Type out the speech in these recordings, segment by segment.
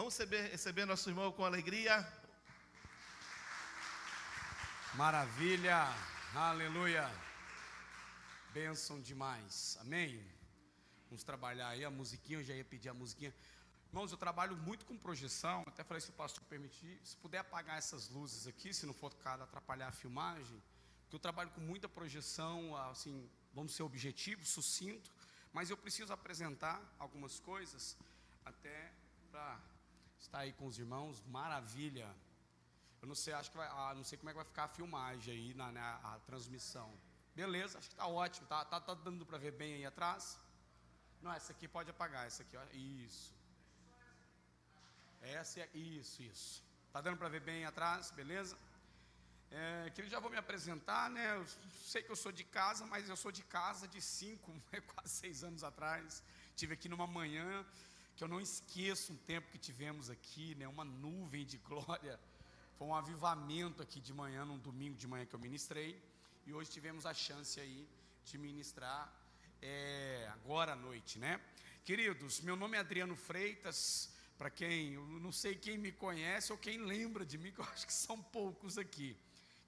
Vamos receber nosso irmão com alegria. Maravilha, aleluia, bênção demais, amém. Vamos trabalhar aí a musiquinha, eu já ia pedir a musiquinha. Irmãos, eu trabalho muito com projeção, até falei se o pastor permitir, se puder apagar essas luzes aqui, se não for atrapalhar a filmagem, porque eu trabalho com muita projeção, assim, vamos ser objetivos, sucinto, mas eu preciso apresentar algumas coisas, até para estar aí com os irmãos, maravilha. Eu não sei, acho que não sei como é que vai ficar a filmagem aí, a transmissão. Beleza, acho que está ótimo, tá dando para ver bem aí atrás? Não, essa aqui pode apagar, essa aqui, ó, isso. Essa é, isso. Tá dando para ver bem atrás, beleza? Que eu já vou me apresentar, né? Eu sei que eu sou de casa, mas eu sou de casa de quase 6 anos atrás. Tive aqui numa manhã que eu não esqueço um tempo que tivemos aqui, né? Uma nuvem de glória. Foi um avivamento aqui de manhã, num domingo de manhã que eu ministrei. E hoje tivemos a chance aí de ministrar agora à noite, né? Queridos, meu nome é Adriano Freitas. Para quem, eu não sei quem me conhece ou quem lembra de mim, que eu acho que são poucos aqui.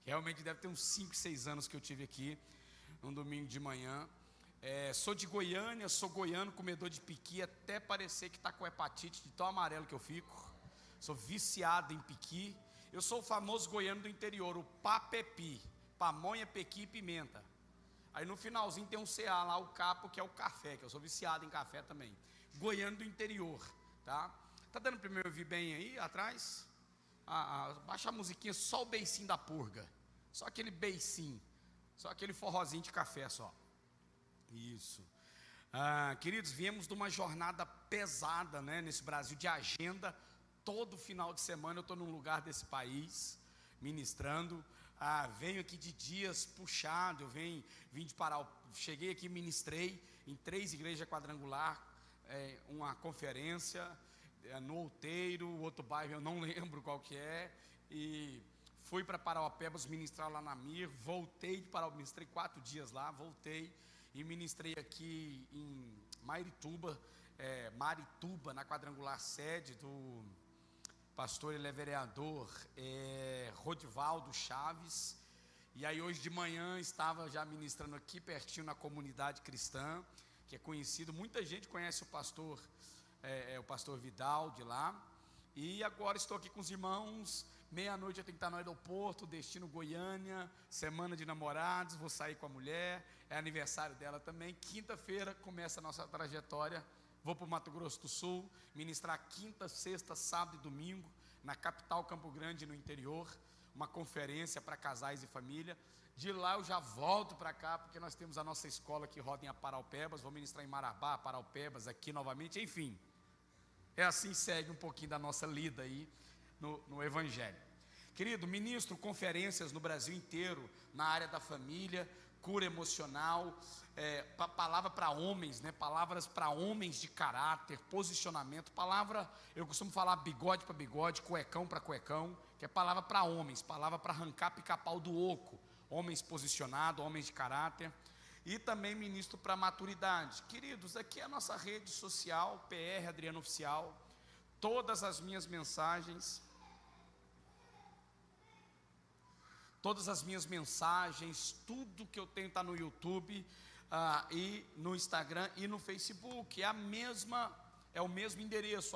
Realmente deve ter uns 5, 6 anos que eu tive aqui, num domingo de manhã. Sou de Goiânia, sou goiano, comedor de piqui, até parecer que está com hepatite, de tão amarelo que eu fico. Sou viciado em piqui. Eu sou o famoso goiano do interior, o papepi, pamonha, pequi e pimenta. Aí no finalzinho tem um CA lá, o capo, que é o café, que eu sou viciado em café também. Goiano do interior, tá? Tá dando para me ouvir bem aí atrás? Baixa a musiquinha, só o beicinho da purga. Só aquele beicinho. Só aquele forrozinho de café só. Isso. Queridos, viemos de uma jornada pesada, né, nesse Brasil, de agenda. Todo final de semana eu estou num lugar desse país, ministrando. Venho aqui de dias puxado. Eu vim de Pará. Cheguei aqui, ministrei em 3 igrejas quadrangular, uma conferência no Outeiro, outro bairro eu não lembro qual que é, e fui para Parauapebas ministrar lá na Mir, voltei de Parauapebas, ministrei 4 dias lá, voltei e ministrei aqui em Marituba, na quadrangular sede do pastor, ele é vereador, Rodivaldo Chaves. E aí hoje de manhã estava já ministrando aqui pertinho na comunidade cristã, que é conhecido, muita gente conhece o pastor Vidal de lá. E agora estou aqui com os irmãos. Meia-noite eu tenho que estar no aeroporto, destino Goiânia, semana de namorados, vou sair com a mulher, é aniversário dela também. Quinta-feira começa a nossa trajetória, vou para o Mato Grosso do Sul, ministrar quinta, sexta, sábado e domingo, na capital Campo Grande, no interior, uma conferência para casais e família. De lá eu já volto para cá, porque nós temos a nossa escola que roda em Parauapebas, vou ministrar em Marabá, Parauapebas, aqui novamente, enfim. Assim segue um pouquinho da nossa lida aí no Evangelho. Querido, ministro conferências no Brasil inteiro, na área da família, cura emocional, palavra para homens, né? Palavras para homens de caráter, posicionamento, palavra, eu costumo falar bigode para bigode, cuecão para cuecão, que é palavra para homens, palavra para arrancar pica-pau do oco, homens posicionados, homens de caráter. E também ministro para maturidade. Queridos, aqui é a nossa rede social, PR Adriano Oficial. Todas as minhas mensagens, tudo que eu tenho está no YouTube, e no Instagram e no Facebook. É o mesmo endereço,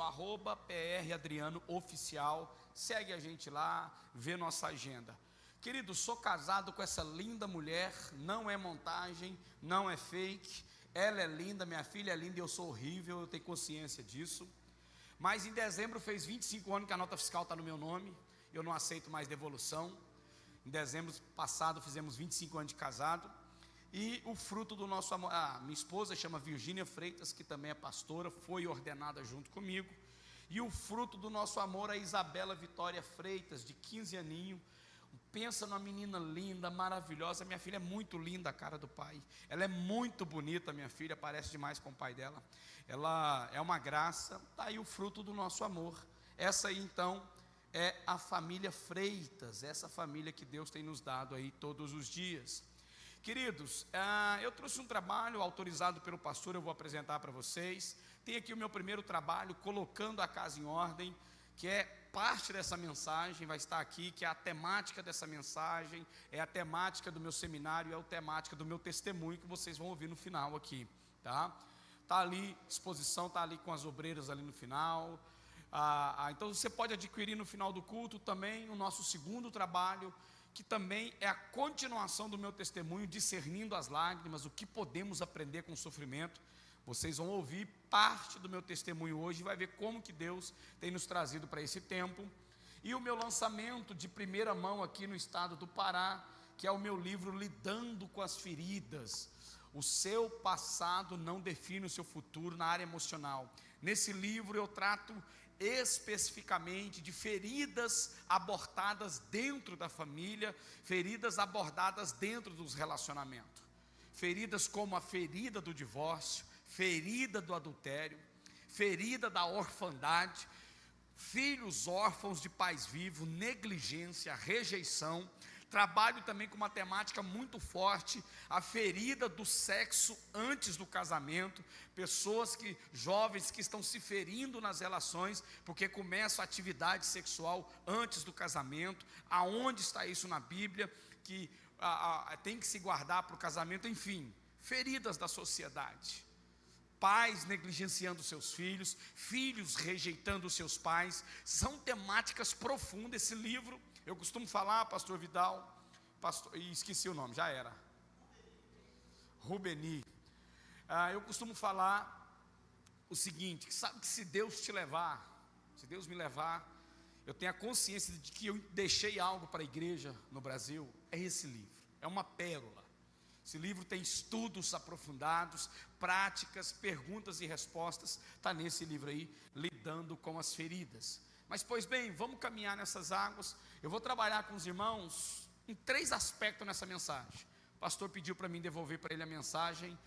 @PR Adriano Oficial. Segue a gente lá, vê nossa agenda. Querido, sou casado com essa linda mulher, não é montagem, não é fake, ela é linda, minha filha é linda e eu sou horrível, eu tenho consciência disso. Mas em dezembro fez 25 anos que a nota fiscal está no meu nome, eu não aceito mais devolução. Em dezembro passado fizemos 25 anos de casado, e o fruto do nosso amor, minha esposa chama Virgínia Freitas, que também é pastora, foi ordenada junto comigo, e o fruto do nosso amor é a Isabela Vitória Freitas, de 15 aninhos. Pensa numa menina linda, maravilhosa. Minha filha é muito linda, a cara do pai. Ela é muito bonita, minha filha, parece demais com o pai dela. Ela é uma graça. Está aí o fruto do nosso amor. Essa aí então é a família Freitas, essa família que Deus tem nos dado aí todos os dias. Queridos, eu trouxe um trabalho autorizado pelo pastor, eu vou apresentar para vocês. Tem aqui o meu primeiro trabalho, Colocando a Casa em Ordem, que é parte dessa mensagem, vai estar aqui, que é a temática dessa mensagem, é a temática do meu seminário, é a temática do meu testemunho, que vocês vão ouvir no final aqui, tá? Está ali, exposição, está ali com as obreiras ali no final. Então você pode adquirir no final do culto também o nosso segundo trabalho, que também é a continuação do meu testemunho, Discernindo as Lágrimas, o que podemos aprender com o sofrimento. Vocês vão ouvir parte do meu testemunho hoje e vai ver como que Deus tem nos trazido para esse tempo. E o meu lançamento de primeira mão aqui no estado do Pará, que é o meu livro Lidando com as Feridas. O seu passado não define o seu futuro na área emocional. Nesse livro eu trato especificamente de feridas abortadas dentro da família, feridas abordadas dentro dos relacionamentos. Feridas como a ferida do divórcio, ferida do adultério, ferida da orfandade, filhos órfãos de pais vivos, negligência, rejeição. Trabalho também com uma temática muito forte, a ferida do sexo antes do casamento, jovens que estão se ferindo nas relações, porque começam a atividade sexual antes do casamento. Aonde está isso na Bíblia, que tem que se guardar para o casamento, enfim, feridas da sociedade. Pais negligenciando seus filhos, filhos rejeitando seus pais, são temáticas profundas. Esse livro, eu costumo falar, pastor Vidal, esqueci o nome, já era, Rubeni, eu costumo falar o seguinte, que sabe que se Deus te levar, se Deus me levar, eu tenho a consciência de que eu deixei algo para a igreja no Brasil, é esse livro, é uma pérola. Esse livro tem estudos aprofundados, práticas, perguntas e respostas, está nesse livro aí, Lidando com as Feridas. Mas, pois bem, vamos caminhar nessas águas. Eu vou trabalhar com os irmãos em 3 aspectos nessa mensagem. O pastor pediu para mim devolver para ele a mensagem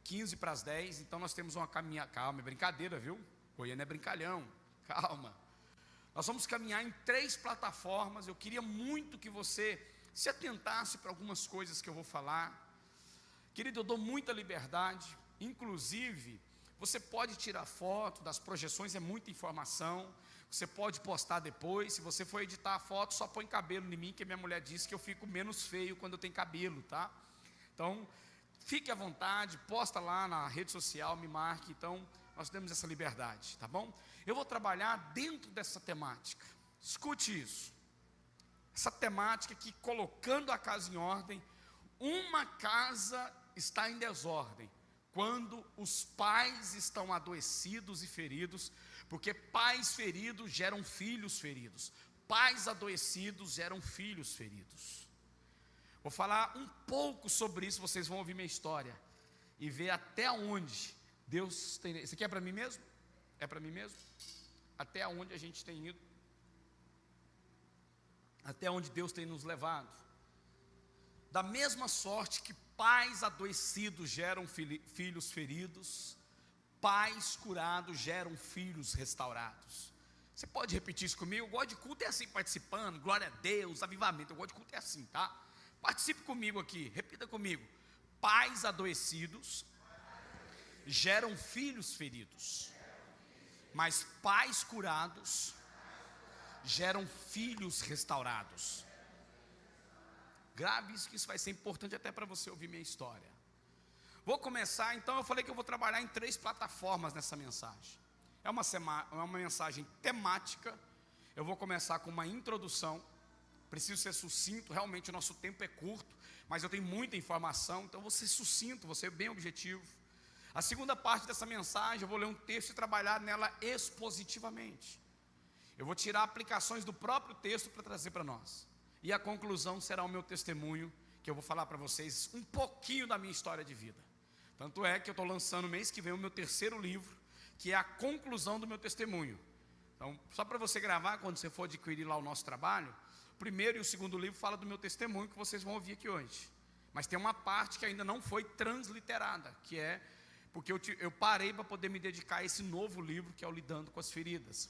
15 para as 10, então nós temos uma caminhada. Calma, é brincadeira, viu? Goiânia é brincalhão, calma. Nós vamos caminhar em 3 plataformas. Eu queria muito que você se atentasse para algumas coisas que eu vou falar. Querido, eu dou muita liberdade, inclusive você pode tirar foto das projeções, é muita informação. Você pode postar depois. Se você for editar a foto, só põe cabelo em mim, que minha mulher disse que eu fico menos feio quando eu tenho cabelo, tá? Então, fique à vontade, posta lá na rede social, me marque. Então, nós temos essa liberdade, tá bom? Eu vou trabalhar dentro dessa temática. Escute isso. Essa temática que, colocando a casa em ordem, uma casa está em desordem quando os pais estão adoecidos e feridos, porque pais feridos geram filhos feridos, pais adoecidos geram filhos feridos. Vou falar um pouco sobre isso, vocês vão ouvir minha história e ver até onde Deus tem. Isso aqui é para mim mesmo? É para mim mesmo? Até onde a gente tem ido, até onde Deus tem nos levado. Da mesma sorte que pais adoecidos geram filhos feridos, pais curados geram filhos restaurados. Você pode repetir isso comigo? Eu gosto de culto é assim, participando, glória a Deus, avivamento. Eu gosto de culto é assim, tá? Participe comigo aqui, repita comigo. Pais adoecidos geram filhos feridos, mas pais curados geram filhos restaurados. Grave isso, que isso vai ser importante até para você ouvir minha história. Vou começar, então, eu falei que eu vou trabalhar em 3 plataformas nessa mensagem. É uma mensagem temática. Eu vou começar com uma introdução. Preciso ser sucinto, realmente o nosso tempo é curto, mas eu tenho muita informação, então eu vou ser sucinto, vou ser bem objetivo. A segunda parte dessa mensagem, eu vou ler um texto e trabalhar nela expositivamente. Eu vou tirar aplicações do próprio texto para trazer para nós. E a conclusão será o meu testemunho, que eu vou falar para vocês um pouquinho da minha história de vida. Tanto é que eu estou lançando mês que vem o meu 3º livro, que é a conclusão do meu testemunho. Então, só para você gravar, quando você for adquirir lá o nosso trabalho, o 1º e o 2º livro fala do meu testemunho, que vocês vão ouvir aqui hoje. Mas tem uma parte que ainda não foi transliterada, que é porque eu parei para poder me dedicar a esse novo livro, que é o Lidando com as Feridas.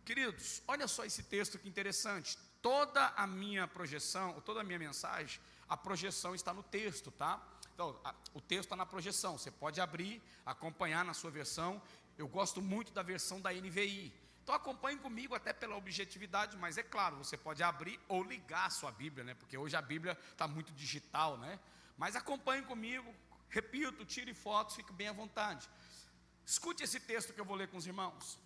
Queridos, olha só esse texto que interessante. Toda a minha projeção, toda a minha mensagem, a projeção está no texto, tá? Então, o texto está na projeção, você pode abrir, acompanhar na sua versão. Eu gosto muito da versão da NVI. Então acompanhe comigo até pela objetividade, mas é claro, você pode abrir ou ligar a sua Bíblia, né? Porque hoje a Bíblia está muito digital, né? Mas acompanhe comigo, repito, tire fotos, fique bem à vontade. Escute esse texto que eu vou ler com os irmãos.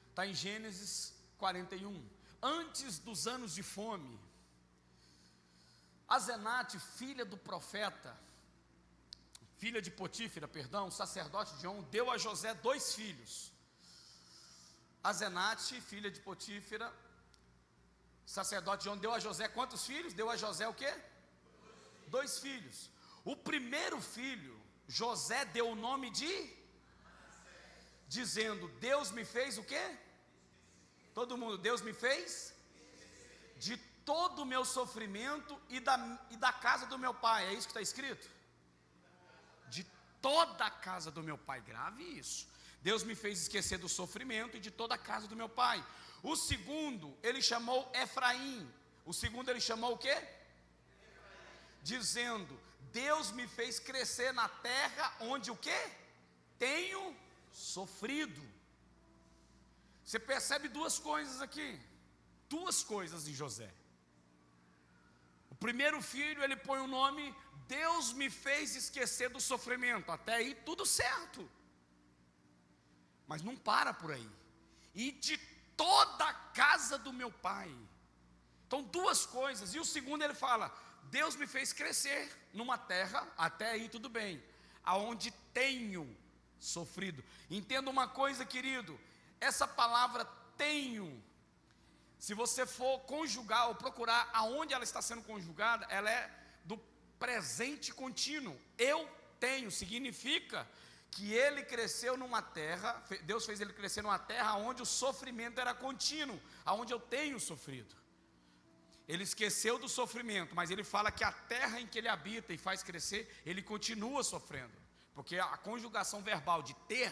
Está em Gênesis 41. Antes dos anos de fome, Azenate, filha do profeta, filha de Potífera, perdão, sacerdote de On, deu a José 2 filhos. Azenate, filha de Potífera, sacerdote de On, deu a José quantos filhos? Deu a José o quê? 2 filhos. O primeiro filho, José deu o nome de? Dizendo, Deus me fez o quê? Todo mundo, Deus me fez? De todo o meu sofrimento e da casa do meu pai, é isso que está escrito? De toda a casa do meu pai, grave isso. Deus me fez esquecer do sofrimento e de toda a casa do meu pai. O segundo, ele chamou Efraim. O segundo ele chamou o quê? Dizendo, Deus me fez crescer na terra onde o quê? Tenho sofrido. Você percebe 2 coisas aqui. 2 coisas em José. O primeiro filho, ele põe o nome, Deus me fez esquecer do sofrimento. Até aí tudo certo. Mas não para por aí. E de toda a casa do meu pai. Então 2 coisas. E o segundo ele fala, Deus me fez crescer numa terra, até aí tudo bem, aonde tenho sofrido. Entenda uma coisa, querido, essa palavra tenho, se você for conjugar ou procurar aonde ela está sendo conjugada, ela é do presente contínuo. Eu tenho, significa que ele cresceu numa terra, Deus fez ele crescer numa terra onde o sofrimento era contínuo, aonde eu tenho sofrido. Ele esqueceu do sofrimento, mas ele fala que a terra em que ele habita e faz crescer, ele continua sofrendo. Porque a conjugação verbal de ter,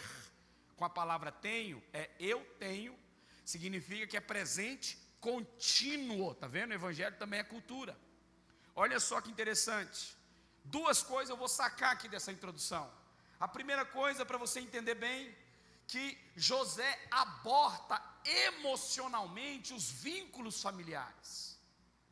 com a palavra tenho, é eu tenho, significa que é presente contínuo, tá vendo? O evangelho também é cultura. Olha só que interessante. 2 coisas eu vou sacar aqui dessa introdução. A primeira coisa, para você entender bem, que José aborta emocionalmente os vínculos familiares.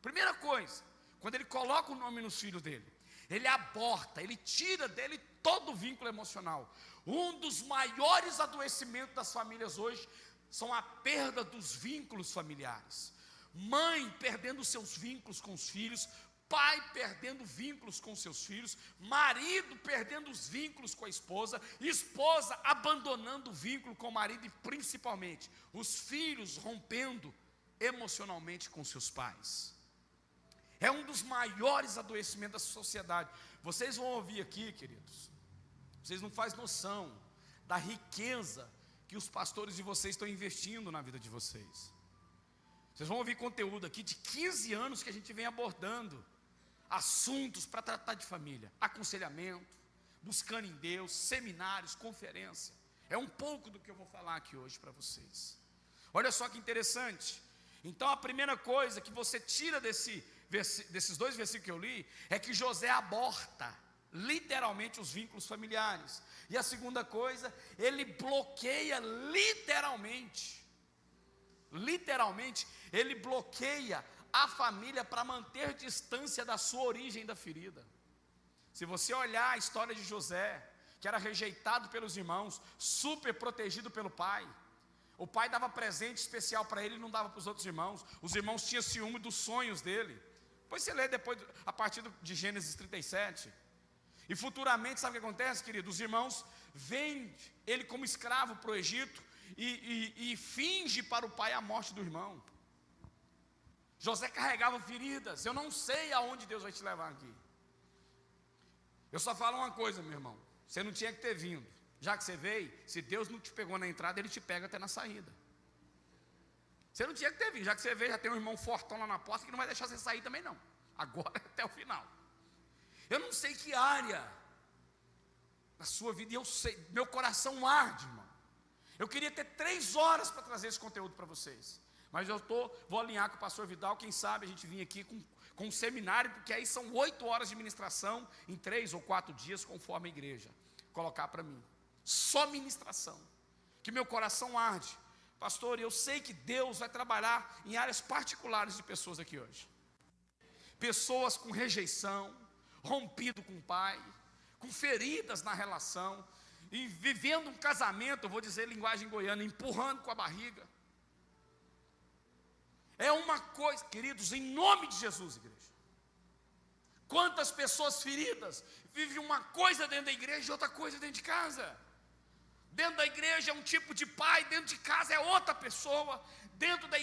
Primeira coisa, quando ele coloca o nome nos filhos dele, ele aborta, ele tira dele todo o vínculo emocional. Um dos maiores adoecimentos das famílias hoje são a perda dos vínculos familiares. Mãe perdendo seus vínculos com os filhos, pai perdendo vínculos com seus filhos, marido perdendo os vínculos com a esposa, esposa abandonando o vínculo com o marido e principalmente os filhos rompendo emocionalmente com seus pais. É um dos maiores adoecimentos da sociedade. Vocês vão ouvir aqui, queridos, vocês não fazem noção da riqueza que os pastores de vocês estão investindo na vida de vocês. Vocês vão ouvir conteúdo aqui de 15 anos que a gente vem abordando assuntos para tratar de família, aconselhamento, buscando em Deus, seminários, conferência. É um pouco do que eu vou falar aqui hoje para vocês. Olha só que interessante. Então a primeira coisa que você tira desses 2 versículos que eu li, é que José aborta literalmente os vínculos familiares. E a segunda coisa, ele bloqueia literalmente, ele bloqueia a família para manter distância da sua origem da ferida. Se você olhar a história de José, que era rejeitado pelos irmãos, super protegido pelo pai, o pai dava presente especial para ele e não dava para os outros irmãos. Os irmãos tinham ciúme dos sonhos dele. Depois você lê a partir de Gênesis 37. E futuramente, sabe o que acontece, querido? Os irmãos vendem ele como escravo para o Egito e finge para o pai a morte do irmão. José carregava feridas. Eu não sei aonde Deus vai te levar aqui. Eu só falo uma coisa, meu irmão. Você não tinha que ter vindo. Já que você veio, se Deus não te pegou na entrada, Ele te pega até na saída. Você não tinha que ter vindo. Já que você veio, já tem um irmão fortão lá na porta que não vai deixar você sair também não. Agora até o final. Eu não sei que área da sua vida, e eu sei, meu coração arde, irmão. Eu queria ter 3 horas para trazer esse conteúdo para vocês. Mas vou alinhar com o pastor Vidal, quem sabe a gente vinha aqui com um seminário, porque aí são 8 horas de ministração em 3 ou 4 dias, conforme a igreja colocar para mim. Só ministração, que meu coração arde. Pastor, eu sei que Deus vai trabalhar em áreas particulares de pessoas aqui hoje. Pessoas com rejeição, rompido com o pai, com feridas na relação, e vivendo um casamento, eu vou dizer linguagem goiana, empurrando com a barriga. É uma coisa, queridos, em nome de Jesus, igreja. Quantas pessoas feridas vivem uma coisa dentro da igreja e outra coisa dentro de casa. Dentro da igreja é um tipo de pai, dentro de casa é outra pessoa. Dentro da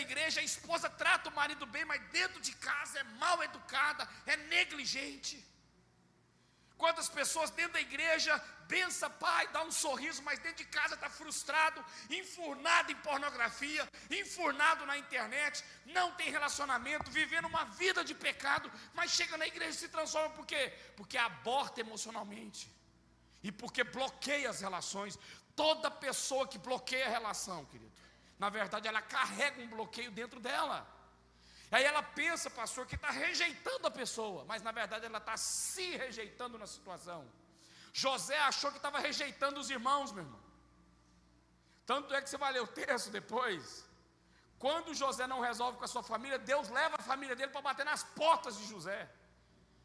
igreja a esposa trata o marido bem, mas dentro de casa é mal educada, é negligente. Quantas pessoas dentro da igreja pensa pai, dá um sorriso, mas dentro de casa está frustrado, enfurnado em pornografia, enfurnado na internet, não tem relacionamento, vivendo uma vida de pecado, mas chega na igreja e se transforma. Por quê? Porque aborta emocionalmente e porque bloqueia as relações. Toda pessoa que bloqueia a relação, querido, na verdade ela carrega um bloqueio dentro dela. Aí ela pensa, pastor, que está rejeitando a pessoa, mas na verdade ela está se rejeitando na situação. José achou que estava rejeitando os irmãos, meu irmão. Tanto é que você vai ler o texto depois. Quando José não resolve com a sua família, Deus leva a família dele para bater nas portas de José.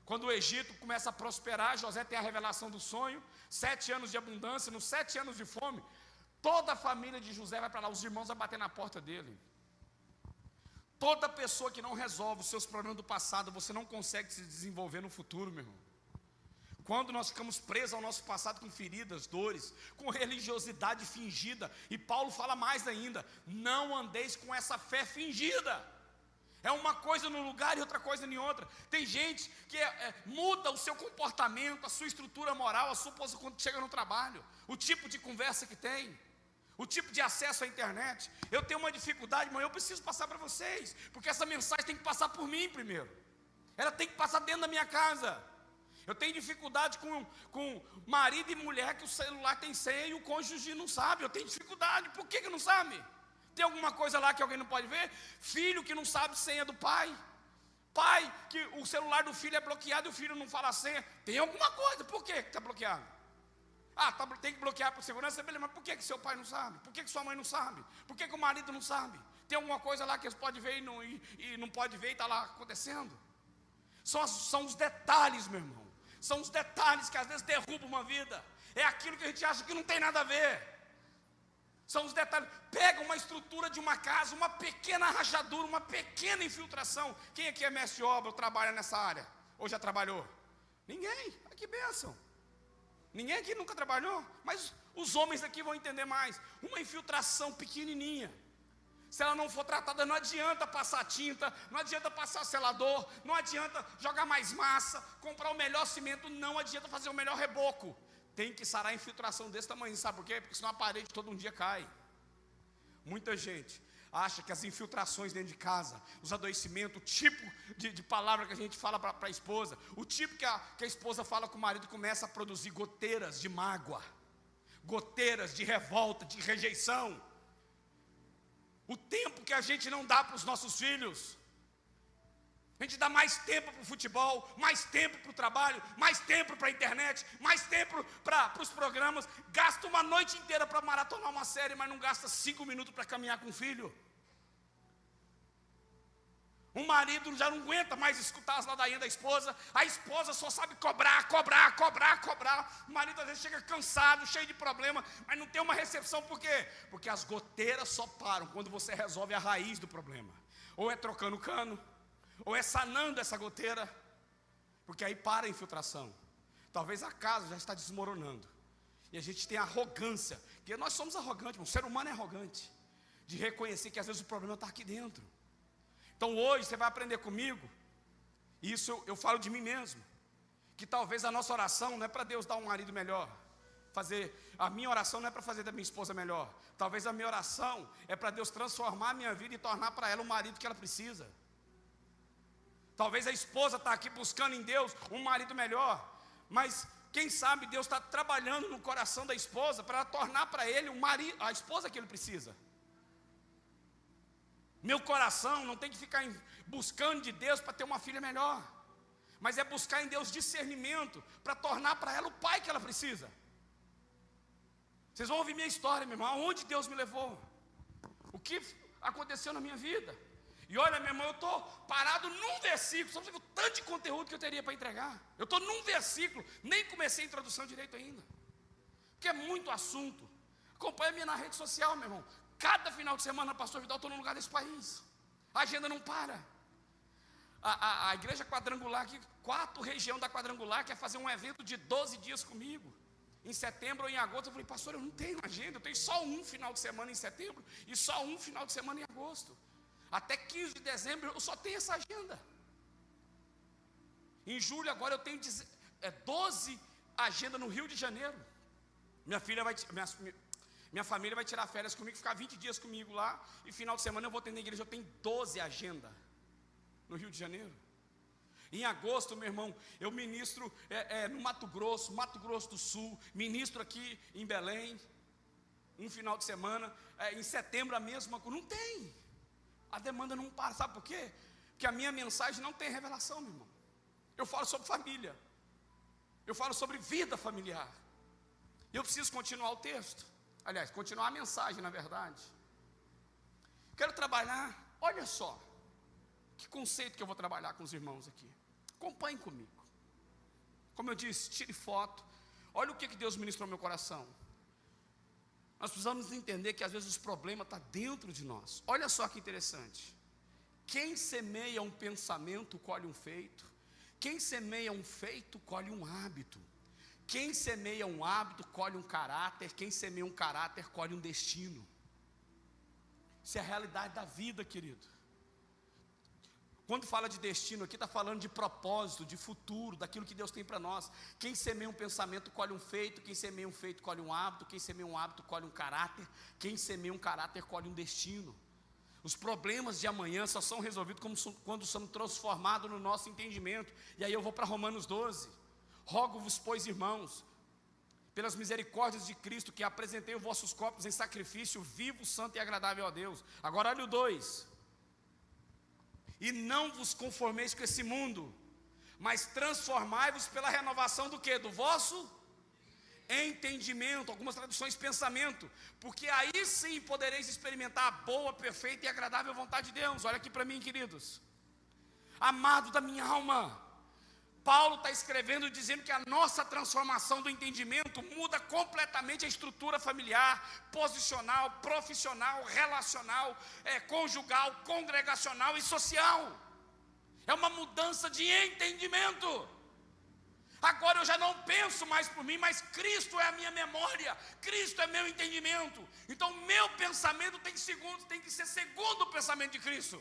Quando o Egito começa a prosperar, José tem a revelação do sonho, 7 anos de abundância, nos 7 anos de fome, toda a família de José vai para lá, os irmãos vão bater na porta dele. Toda pessoa que não resolve os seus problemas do passado, você não consegue se desenvolver no futuro, meu irmão. Quando nós ficamos presos ao nosso passado com feridas, dores, com religiosidade fingida, e Paulo fala mais ainda, não andeis com essa fé fingida. É uma coisa num lugar e outra coisa em outra. Tem gente que muda o seu comportamento, a sua estrutura moral, a sua posição quando chega no trabalho, o tipo de conversa que tem, o tipo de acesso à internet. Eu tenho uma dificuldade, mas eu preciso passar para vocês, porque essa mensagem tem que passar por mim primeiro. Ela tem que passar dentro da minha casa. Eu tenho dificuldade com marido e mulher que o celular tem senha e o cônjuge não sabe. Eu tenho dificuldade. Por que não sabe? Tem alguma coisa lá que alguém não pode ver? Filho que não sabe senha do pai. Pai que o celular do filho é bloqueado e o filho não fala a senha. Tem alguma coisa. Por que está bloqueado? Tem que bloquear por segurança, beleza, mas por que seu pai não sabe? Por que sua mãe não sabe? Por que o marido não sabe? Tem alguma coisa lá que eles podem ver e não pode ver e está lá acontecendo? São os detalhes, meu irmão. São os detalhes que às vezes derrubam uma vida. É aquilo que a gente acha que não tem nada a ver. São os detalhes. Pega uma estrutura de uma casa, uma pequena rachadura, uma pequena infiltração. Quem aqui é mestre de obra ou trabalha nessa área? Ou já trabalhou? Ninguém. Que bênção. Ninguém aqui nunca trabalhou, mas os homens aqui vão entender mais. Uma infiltração pequenininha, se ela não for tratada, não adianta passar tinta, não adianta passar selador, não adianta jogar mais massa, comprar o melhor cimento, não adianta fazer o melhor reboco. Tem que sarar a infiltração desse tamanho, sabe por quê? Porque senão a parede todo um dia cai. Muita gente acha que as infiltrações dentro de casa, os adoecimentos, o tipo de palavra que a gente fala para a esposa, o tipo que a esposa fala com o marido, começa a produzir goteiras de mágoa, goteiras de revolta, de rejeição. O tempo que a gente não dá para os nossos filhos, a gente dá mais tempo para o futebol, mais tempo para o trabalho, mais tempo para a internet, mais tempo para os programas, gasta uma noite inteira para maratonar uma série, mas não gasta 5 minutos para caminhar com o filho. Um marido já não aguenta mais escutar as ladainhas da esposa, a esposa só sabe cobrar. O marido às vezes chega cansado, cheio de problema, mas não tem uma recepção. Por quê? Porque as goteiras só param quando você resolve a raiz do problema. Ou é trocando cano, ou é sanando essa goteira, porque aí para a infiltração. Talvez a casa já está desmoronando, e a gente tem arrogância, porque nós somos arrogantes, o ser humano é arrogante, de reconhecer que às vezes o problema está aqui dentro. Então hoje você vai aprender comigo, e isso eu falo de mim mesmo, que talvez a nossa oração não é para Deus dar um marido melhor, a minha oração não é para fazer da minha esposa melhor, talvez a minha oração é para Deus transformar a minha vida e tornar para ela o marido que ela precisa. Talvez a esposa está aqui buscando em Deus um marido melhor, mas quem sabe Deus está trabalhando no coração da esposa para tornar para ele a esposa que ele precisa. Meu coração não tem que ficar buscando de Deus para ter uma filha melhor, mas é buscar em Deus discernimento para tornar para ela o pai que ela precisa. Vocês vão ouvir minha história, meu irmão, aonde Deus me levou, o que aconteceu na minha vida. E olha, meu irmão, eu estou parado num versículo, só o tanto de conteúdo que eu teria para entregar. Eu estou num versículo, nem comecei a introdução direito ainda, porque é muito assunto. Acompanha-me na rede social, meu irmão. Cada final de semana, pastor Vidal, estou num lugar desse país. A agenda não para. A igreja quadrangular aqui, 4 regiões da quadrangular, quer fazer um evento de 12 dias comigo. Em setembro ou em agosto, eu falei, pastor, eu não tenho agenda, eu tenho só um final de semana em setembro e só um final de semana em agosto. Até 15 de dezembro eu só tenho essa agenda. Em julho agora eu tenho 12 agendas no Rio de Janeiro. Minha família vai tirar férias comigo, ficar 20 dias comigo lá, e final de semana eu vou ter na igreja, eu tenho 12 agendas no Rio de Janeiro. Em agosto, meu irmão, eu ministro no Mato Grosso do Sul, ministro aqui em Belém, um final de semana, em setembro a mesma coisa, não tem, a demanda não para, sabe por quê? Porque a minha mensagem não tem revelação, meu irmão. Eu falo sobre família, eu falo sobre vida familiar, eu preciso continuar o texto, aliás, continuar a mensagem na verdade. Quero trabalhar, olha só, que conceito que eu vou trabalhar com os irmãos aqui. Acompanhe comigo. Como eu disse, tire foto. Olha o que Deus ministrou no meu coração. Nós precisamos entender que às vezes os problemas estão dentro de nós. Olha só que interessante. Quem semeia um pensamento, colhe um feito. Quem semeia um feito, colhe um hábito. Quem semeia um hábito, colhe um caráter. Quem semeia um caráter, colhe um destino. Isso é a realidade da vida, querido. Quando fala de destino aqui, está falando de propósito, de futuro, daquilo que Deus tem para nós. Quem semeia um pensamento, colhe um feito. Quem semeia um feito, colhe um hábito. Quem semeia um hábito, colhe um caráter. Quem semeia um caráter, colhe um destino. Os problemas de amanhã só são resolvidos quando somos transformados no nosso entendimento. E aí eu vou para Romanos 12. Rogo-vos, pois, irmãos, pelas misericórdias de Cristo, que apresentei os vossos corpos em sacrifício vivo, santo e agradável a Deus. Agora olha o 2. E não vos conformeis com esse mundo, mas transformai-vos pela renovação do quê? Do vosso entendimento, algumas traduções pensamento, porque aí sim podereis experimentar a boa, perfeita e agradável vontade de Deus. Olha aqui para mim, queridos. Amado da minha alma, Paulo está escrevendo dizendo que a nossa transformação do entendimento muda completamente a estrutura familiar, posicional, profissional, relacional, conjugal, congregacional e social. É uma mudança de entendimento. Agora eu já não penso mais por mim, mas Cristo é a minha memória, Cristo é meu entendimento. Então meu pensamento tem que ser segundo o pensamento de Cristo.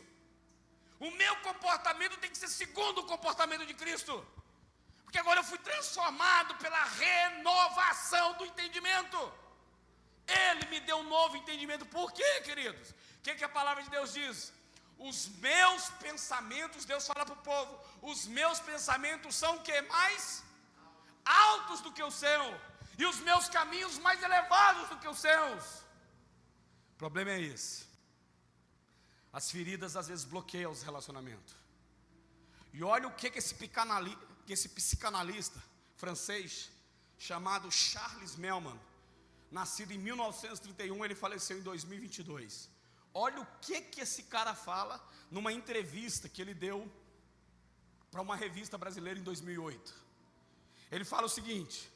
O meu comportamento tem que ser segundo o comportamento de Cristo. Porque agora eu fui transformado pela renovação do entendimento. Ele me deu um novo entendimento. Por quê, queridos? O que a palavra de Deus diz? Os meus pensamentos, Deus fala para o povo, os meus pensamentos são o que? Mais altos do que o seu, e os meus caminhos mais elevados do que os seus. O problema é esse. As feridas às vezes bloqueiam os relacionamentos. E olha o que esse psicanalista francês, chamado Charles Melman, nascido em 1931, ele faleceu em 2022. Olha o que esse cara fala numa entrevista que ele deu para uma revista brasileira em 2008. Ele fala o seguinte: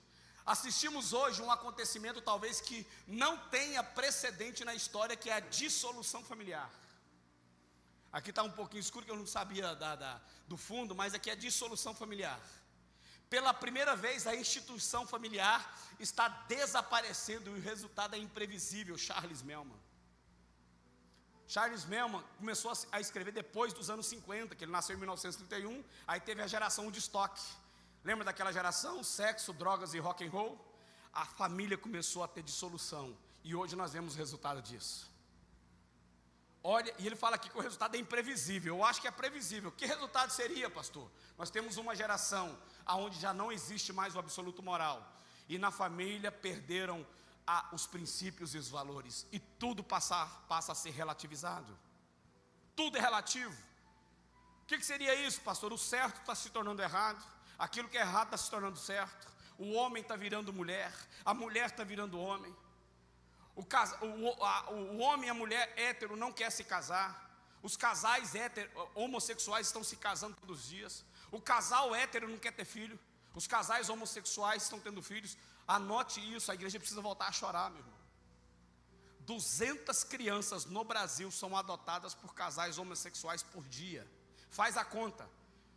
assistimos hoje um acontecimento talvez que não tenha precedente na história, que é a dissolução familiar. Aqui está um pouquinho escuro, que eu não sabia do fundo, mas aqui é dissolução familiar. Pela primeira vez a instituição familiar está desaparecendo e o resultado é imprevisível. Charles Melman. Charles Melman começou a escrever depois dos anos 50, que ele nasceu em 1931, aí teve a geração Woodstock. Lembra daquela geração? Sexo, drogas e rock and roll? A família começou a ter dissolução e hoje nós vemos o resultado disso. Olha, e ele fala aqui que o resultado é imprevisível. Eu acho que é previsível. Que resultado seria, pastor? Nós temos uma geração onde já não existe mais o absoluto moral, e na família perderam os princípios e os valores, e tudo passa a ser relativizado. tudo é relativo. O que seria isso, pastor? O certo está se tornando errado, aquilo que é errado está se tornando certo, o homem está virando mulher, a mulher está virando homem, o homem e a mulher hétero não quer se casar, os casais homossexuais estão se casando todos os dias, o casal hétero não quer ter filho, os casais homossexuais estão tendo filhos. Anote isso, a igreja precisa voltar a chorar, meu irmão. 200 crianças no Brasil são adotadas por casais homossexuais por dia. Faz a conta,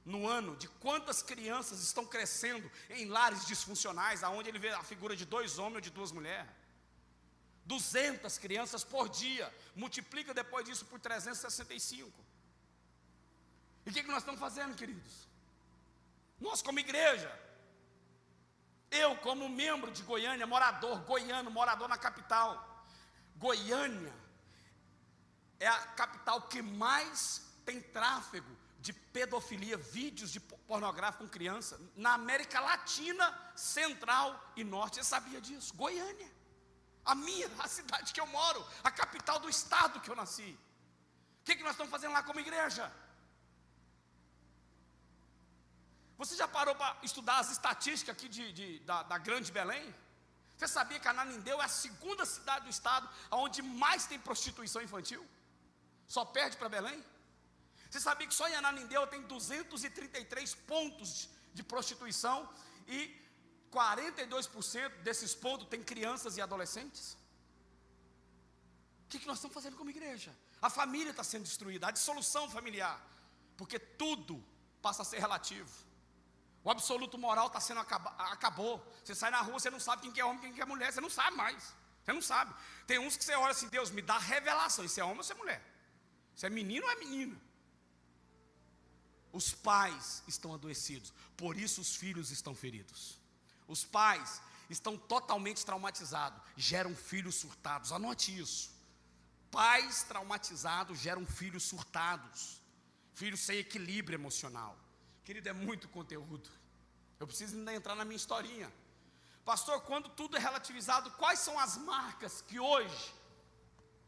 no ano, de quantas crianças estão crescendo em lares disfuncionais, aonde ele vê a figura de 2 homens ou de 2 mulheres. 200 crianças por dia, multiplica depois disso por 365. E o que nós estamos fazendo, queridos? Nós como igreja, eu como membro de Goiânia, morador na capital, Goiânia é a capital que mais tem tráfego de pedofilia, vídeos de pornográfico com criança, na América Latina, Central e Norte. Você sabia disso? Goiânia, a cidade que eu moro, a capital do estado que eu nasci. O que nós estamos fazendo lá como igreja? Você já parou para estudar as estatísticas aqui da Grande Belém? Você sabia que Ananindeu é a 2ª cidade do estado onde mais tem prostituição infantil? Só perde para Belém? Você sabia que só em Ananindeu tem 233 pontos de prostituição e 42% desses pontos tem crianças e adolescentes? O que nós estamos fazendo como igreja? A família está sendo destruída, a dissolução familiar, porque tudo passa a ser relativo. O absoluto moral está sendo acabou. Você sai na rua, você não sabe quem que é homem, quem que é mulher. Você não sabe mais. Você não sabe. Tem uns que você olha assim, Deus me dá revelação. Isso é homem ou isso é mulher? Isso é menino ou é menina? Os pais estão adoecidos, por isso os filhos estão feridos. Os pais estão totalmente traumatizados, geram filhos surtados. Anote isso. Pais traumatizados geram filhos surtados, filhos sem equilíbrio emocional. Querido, é muito conteúdo. Eu preciso ainda entrar na minha historinha. Pastor, quando tudo é relativizado, quais são as marcas que hoje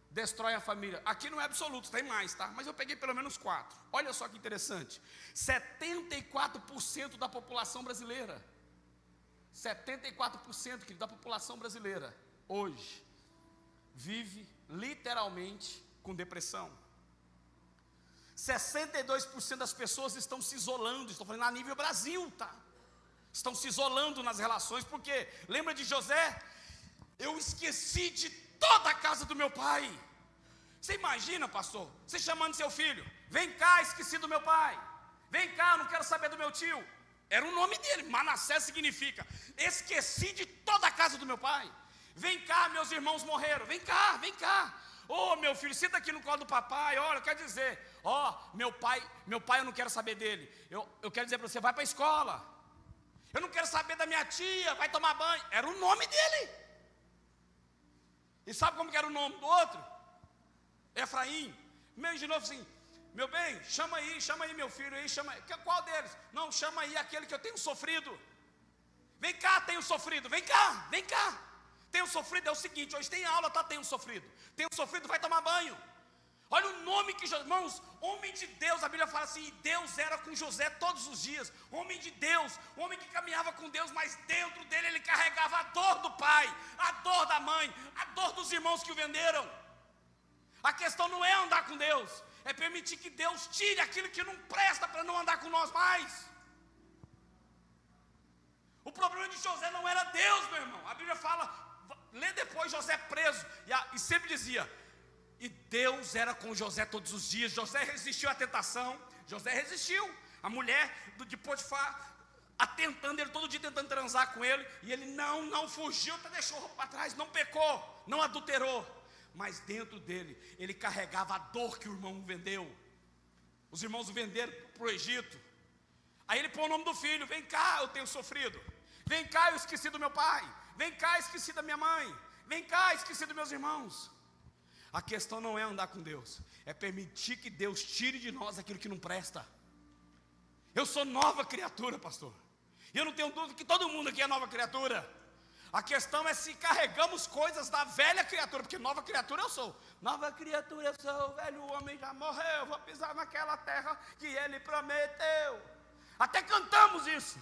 destroem a família? Aqui não é absoluto, tem mais, tá? Mas eu peguei pelo menos 4. Olha só que interessante. 74% da população brasileira, 74%, querido, da população brasileira, hoje, vive literalmente com depressão. 62% das pessoas estão se isolando, estou falando a nível Brasil, tá? Estão se isolando nas relações, porque, lembra de José? Eu esqueci de toda a casa do meu pai. Você imagina, pastor, você chamando seu filho, vem cá, esqueci do meu pai, vem cá, não quero saber do meu tio. Era o nome dele, Manassés significa, esqueci de toda a casa do meu pai. Vem cá, meus irmãos morreram, vem cá, vem cá. Ô, meu filho, senta aqui no colo do papai. Olha, eu quero dizer, meu pai eu não quero saber dele. Eu quero dizer para você, vai para a escola. Eu não quero saber da minha tia, vai tomar banho. Era o nome dele. E sabe como que era o nome do outro? Efraim. Meio de novo assim, meu bem, chama aí meu filho aí, chama aí. Qual deles? Não, chama aí aquele que eu tenho sofrido. Vem cá, tenho sofrido, vem cá, vem cá. Tenho sofrido é o seguinte, hoje tem aula, tá? Tenho sofrido, vai tomar banho. Olha o nome que, irmãos, homem de Deus, a Bíblia fala assim, Deus era com José todos os dias, homem de Deus, homem que caminhava com Deus, mas dentro dele ele carregava a dor do pai, a dor da mãe, a dor dos irmãos que o venderam. A questão não é andar com Deus, é permitir que Deus tire aquilo que não presta para não andar com nós mais. O problema de José não era Deus, meu irmão. A Bíblia fala, lê depois José preso, e sempre dizia, e Deus era com José todos os dias. José resistiu à tentação, José resistiu. A mulher de Potifar, atentando ele, todo dia tentando transar com ele, e ele não fugiu, deixou a roupa para trás, não pecou, não adulterou. Mas dentro dele, ele carregava a dor que o irmão vendeu. Os irmãos o venderam para o Egito. Aí ele põe o nome do filho, vem cá, eu tenho sofrido. Vem cá, eu esqueci do meu pai. Vem cá, esqueci da minha mãe. Vem cá, esqueci dos meus irmãos. A questão não é andar com Deus, é permitir que Deus tire de nós aquilo que não presta. Eu sou nova criatura, pastor. E eu não tenho dúvida que todo mundo aqui é nova criatura. A questão é se carregamos coisas da velha criatura, porque nova criatura eu sou. Nova criatura eu sou, o velho homem já morreu, vou pisar naquela terra que ele prometeu. Até cantamos isso.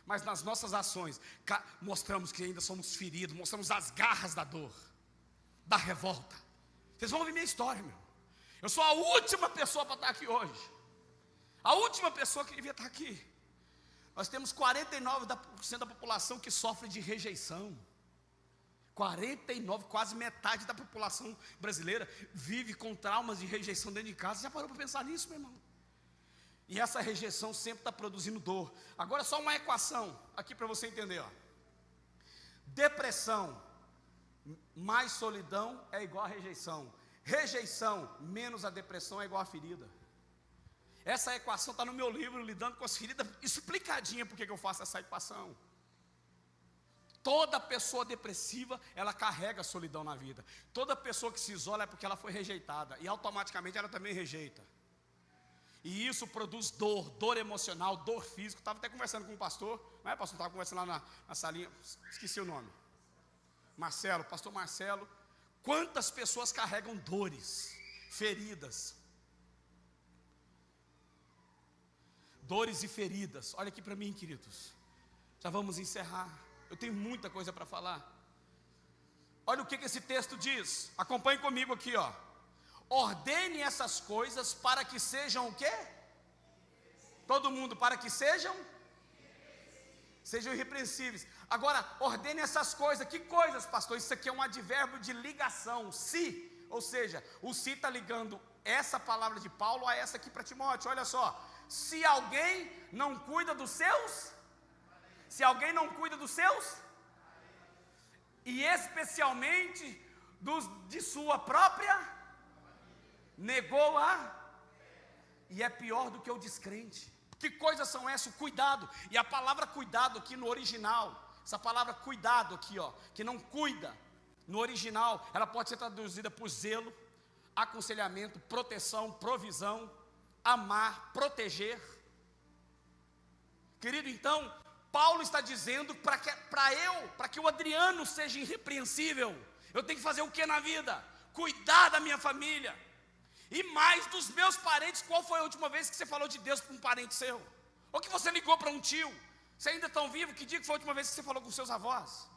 Mas nas nossas ações, mostramos que ainda somos feridos, mostramos as garras da dor, da revolta. Vocês vão ouvir minha história, meu. Eu sou a última pessoa para estar aqui hoje. A última pessoa que devia estar aqui. Nós temos 49% da população que sofre de rejeição. 49%, quase metade da população brasileira vive com traumas de rejeição dentro de casa. Você já parou para pensar nisso, meu irmão? E essa rejeição sempre está produzindo dor. Agora só uma equação aqui para você entender, ó. Depressão mais solidão é igual a rejeição. Rejeição menos a depressão é igual a ferida. Essa equação está no meu livro, Lidando com as Feridas, explicadinha porque que eu faço essa equação. Toda pessoa depressiva, ela carrega solidão na vida. Toda pessoa que se isola é porque ela foi rejeitada, e automaticamente ela também rejeita. E isso produz dor, dor emocional, dor física. Estava até conversando com um pastor, não é, pastor? Estava conversando lá na salinha, esqueci o nome. Marcelo, pastor Marcelo. Quantas pessoas carregam dores, feridas? Dores e feridas. Olha aqui para mim, queridos. Já vamos encerrar. Eu tenho muita coisa para falar. Olha o que esse texto diz. Acompanhe comigo aqui, ó. Ordene essas coisas para que sejam o quê? Todo mundo, para que sejam irrepreensíveis. Agora, ordene essas coisas. Que coisas, pastor? Isso aqui é um advérbio de ligação. Se, ou seja, o se está ligando essa palavra de Paulo a essa aqui para Timóteo. Olha só. Se alguém não cuida dos seus, e especialmente de sua própria, negou-a, e é pior do que o descrente. Que coisas são essas? Cuidado. E a palavra cuidado aqui no original, essa palavra cuidado aqui, ó, que não cuida, no original, ela pode ser traduzida por zelo, aconselhamento, proteção, provisão, amar, proteger. Querido, então, Paulo está dizendo para que o Adriano seja irrepreensível, eu tenho que fazer o que na vida? Cuidar da minha família. E mais dos meus parentes. Qual foi a última vez que você falou de Deus para um parente seu? Ou que você ligou para um tio? Você ainda é tão vivo? Que dia que foi a última vez que você falou com seus avós?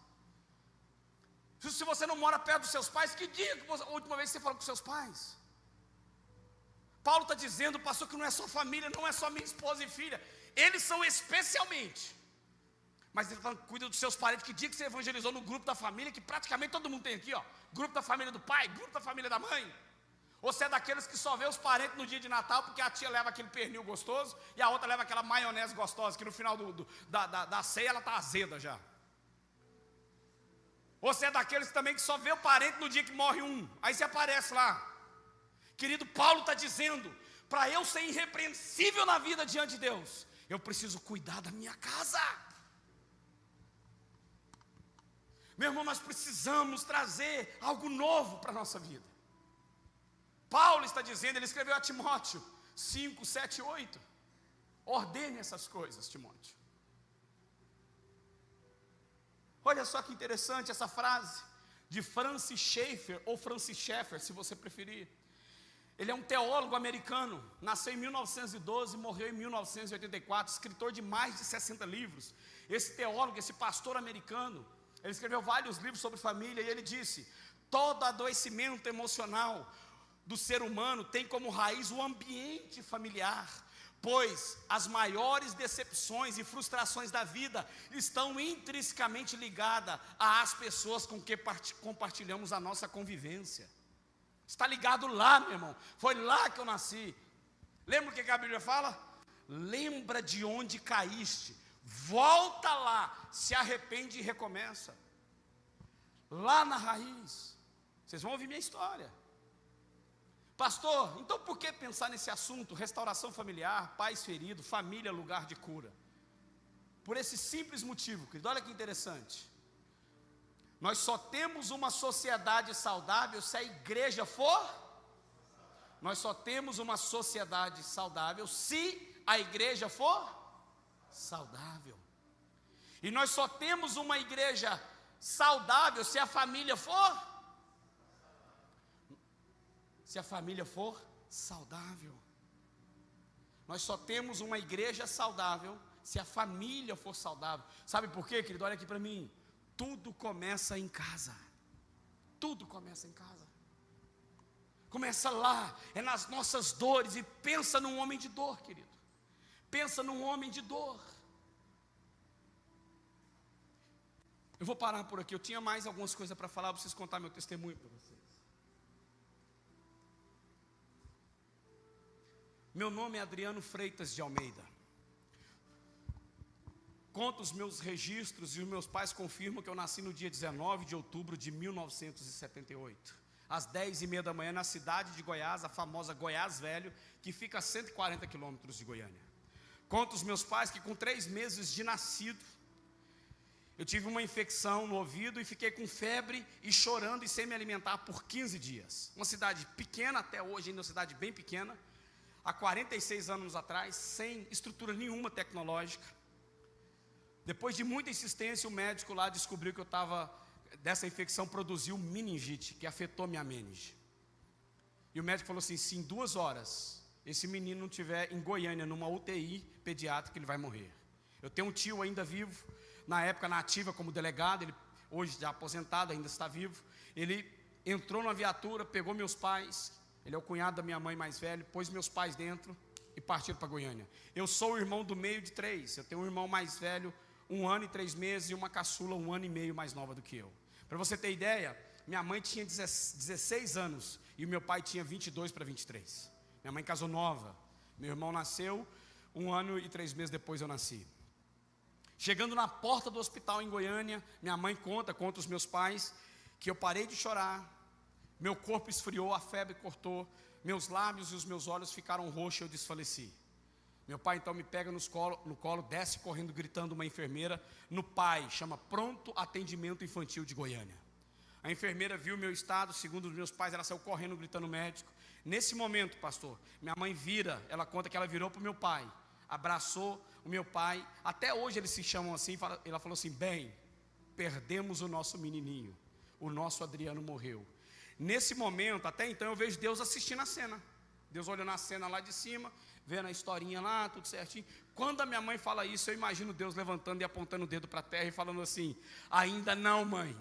Se você não mora perto dos seus pais, que dia que a última vez que você falou com seus pais? Paulo está dizendo, pastor, que não é só família, não é só minha esposa e filha. Eles são especialmente. Mas ele fala, cuida dos seus parentes. Que dia que você evangelizou no grupo da família, que praticamente todo mundo tem aqui, ó. Grupo da família do pai, grupo da família da mãe. Ou você é daqueles que só vê os parentes no dia de Natal, porque a tia leva aquele pernil gostoso, e a outra leva aquela maionese gostosa, que no final da ceia ela está azeda já. Ou você é daqueles também que só vê o parente no dia que morre um, aí você aparece lá. Querido, Paulo está dizendo, para eu ser irrepreensível na vida diante de Deus, eu preciso cuidar da minha casa. Meu irmão, nós precisamos trazer algo novo para a nossa vida. Paulo está dizendo, ele escreveu a Timóteo 5, 7, 8. Ordene essas coisas, Timóteo. Olha só que interessante essa frase de Francis Schaeffer, ou Francis Schaeffer, se você preferir. Ele é um teólogo americano, nasceu em 1912 e morreu em 1984, escritor de mais de 60 livros. Esse teólogo, esse pastor americano, ele escreveu vários livros sobre família, e ele disse, todo adoecimento emocional do ser humano tem como raiz o ambiente familiar, pois as maiores decepções e frustrações da vida estão intrinsecamente ligadas às pessoas com que compartilhamos a nossa convivência. Está ligado lá, meu irmão, foi lá que eu nasci. Lembra o que a Bíblia fala? Lembra de onde caíste, volta lá, se arrepende e recomeça. Lá na raiz. Vocês vão ouvir minha história. Pastor, então por que pensar nesse assunto? Restauração familiar, pais feridos, família, lugar de cura. Por esse simples motivo, querido, olha que interessante. Nós só temos uma sociedade saudável se a igreja for. Nós só temos uma sociedade saudável se a igreja for saudável. E nós só temos uma igreja saudável se a família for saudável. Nós só temos uma igreja saudável se a família for saudável. Sabe por quê, querido? Olha aqui para mim. Tudo começa em casa. Tudo começa em casa. Começa lá, é nas nossas dores. E pensa num homem de dor, querido. Pensa num homem de dor. Eu vou parar por aqui. Eu tinha mais algumas coisas para falar. Eu preciso contar meu testemunho para vocês. Meu nome é Adriano Freitas de Almeida. Conto os meus registros e os meus pais confirmam que eu nasci no dia 19 de outubro de 1978, às 10h30 da manhã, na cidade de Goiás, a famosa Goiás Velho, que fica a 140 quilômetros de Goiânia. Conto os meus pais que com 3 meses de nascido, eu tive uma infecção no ouvido e fiquei com febre e chorando e sem me alimentar por 15 dias. Uma cidade pequena, até hoje ainda uma cidade bem pequena, há 46 anos atrás, sem estrutura nenhuma tecnológica. Depois de muita insistência, o médico lá descobriu que eu estava, dessa infecção produziu meningite, que afetou minha meningite. E o médico falou assim, se em 2 horas esse menino não estiver em Goiânia, numa UTI pediátrica, ele vai morrer. Eu tenho um tio ainda vivo, na época na ativa como delegado, ele hoje já aposentado, ainda está vivo. Ele entrou na viatura, pegou meus pais, ele é o cunhado da minha mãe mais velho, pôs meus pais dentro e partiram para Goiânia. Eu sou o irmão do meio de 3, eu tenho um irmão mais velho, 1 ano e 3 meses, e uma caçula 1 ano e meio mais nova do que eu. Para você ter ideia, minha mãe tinha 16 anos e o meu pai tinha 22 para 23. Minha mãe casou nova, meu irmão nasceu 1 ano e 3 meses depois eu nasci. Chegando na porta do hospital em Goiânia, minha mãe conta os meus pais, que eu parei de chorar, meu corpo esfriou, a febre cortou, meus lábios e os meus olhos ficaram roxos e eu desfaleci. Meu pai então me pega no colo, desce correndo, gritando uma enfermeira, no PAI, chama Pronto Atendimento Infantil de Goiânia. A enfermeira viu meu estado, segundo os meus pais, ela saiu correndo, gritando médico. Nesse momento, pastor, minha mãe ela conta que ela virou para o meu pai, abraçou o meu pai, até hoje eles se chamam assim, ela falou assim, bem, perdemos o nosso menininho, o nosso Adriano morreu. Nesse momento, até então eu vejo Deus assistindo a cena, Deus olhando a cena lá de cima, vendo a historinha lá, tudo certinho. Quando a minha mãe fala isso, eu imagino Deus levantando e apontando o dedo para a terra e falando assim, ainda não, mãe,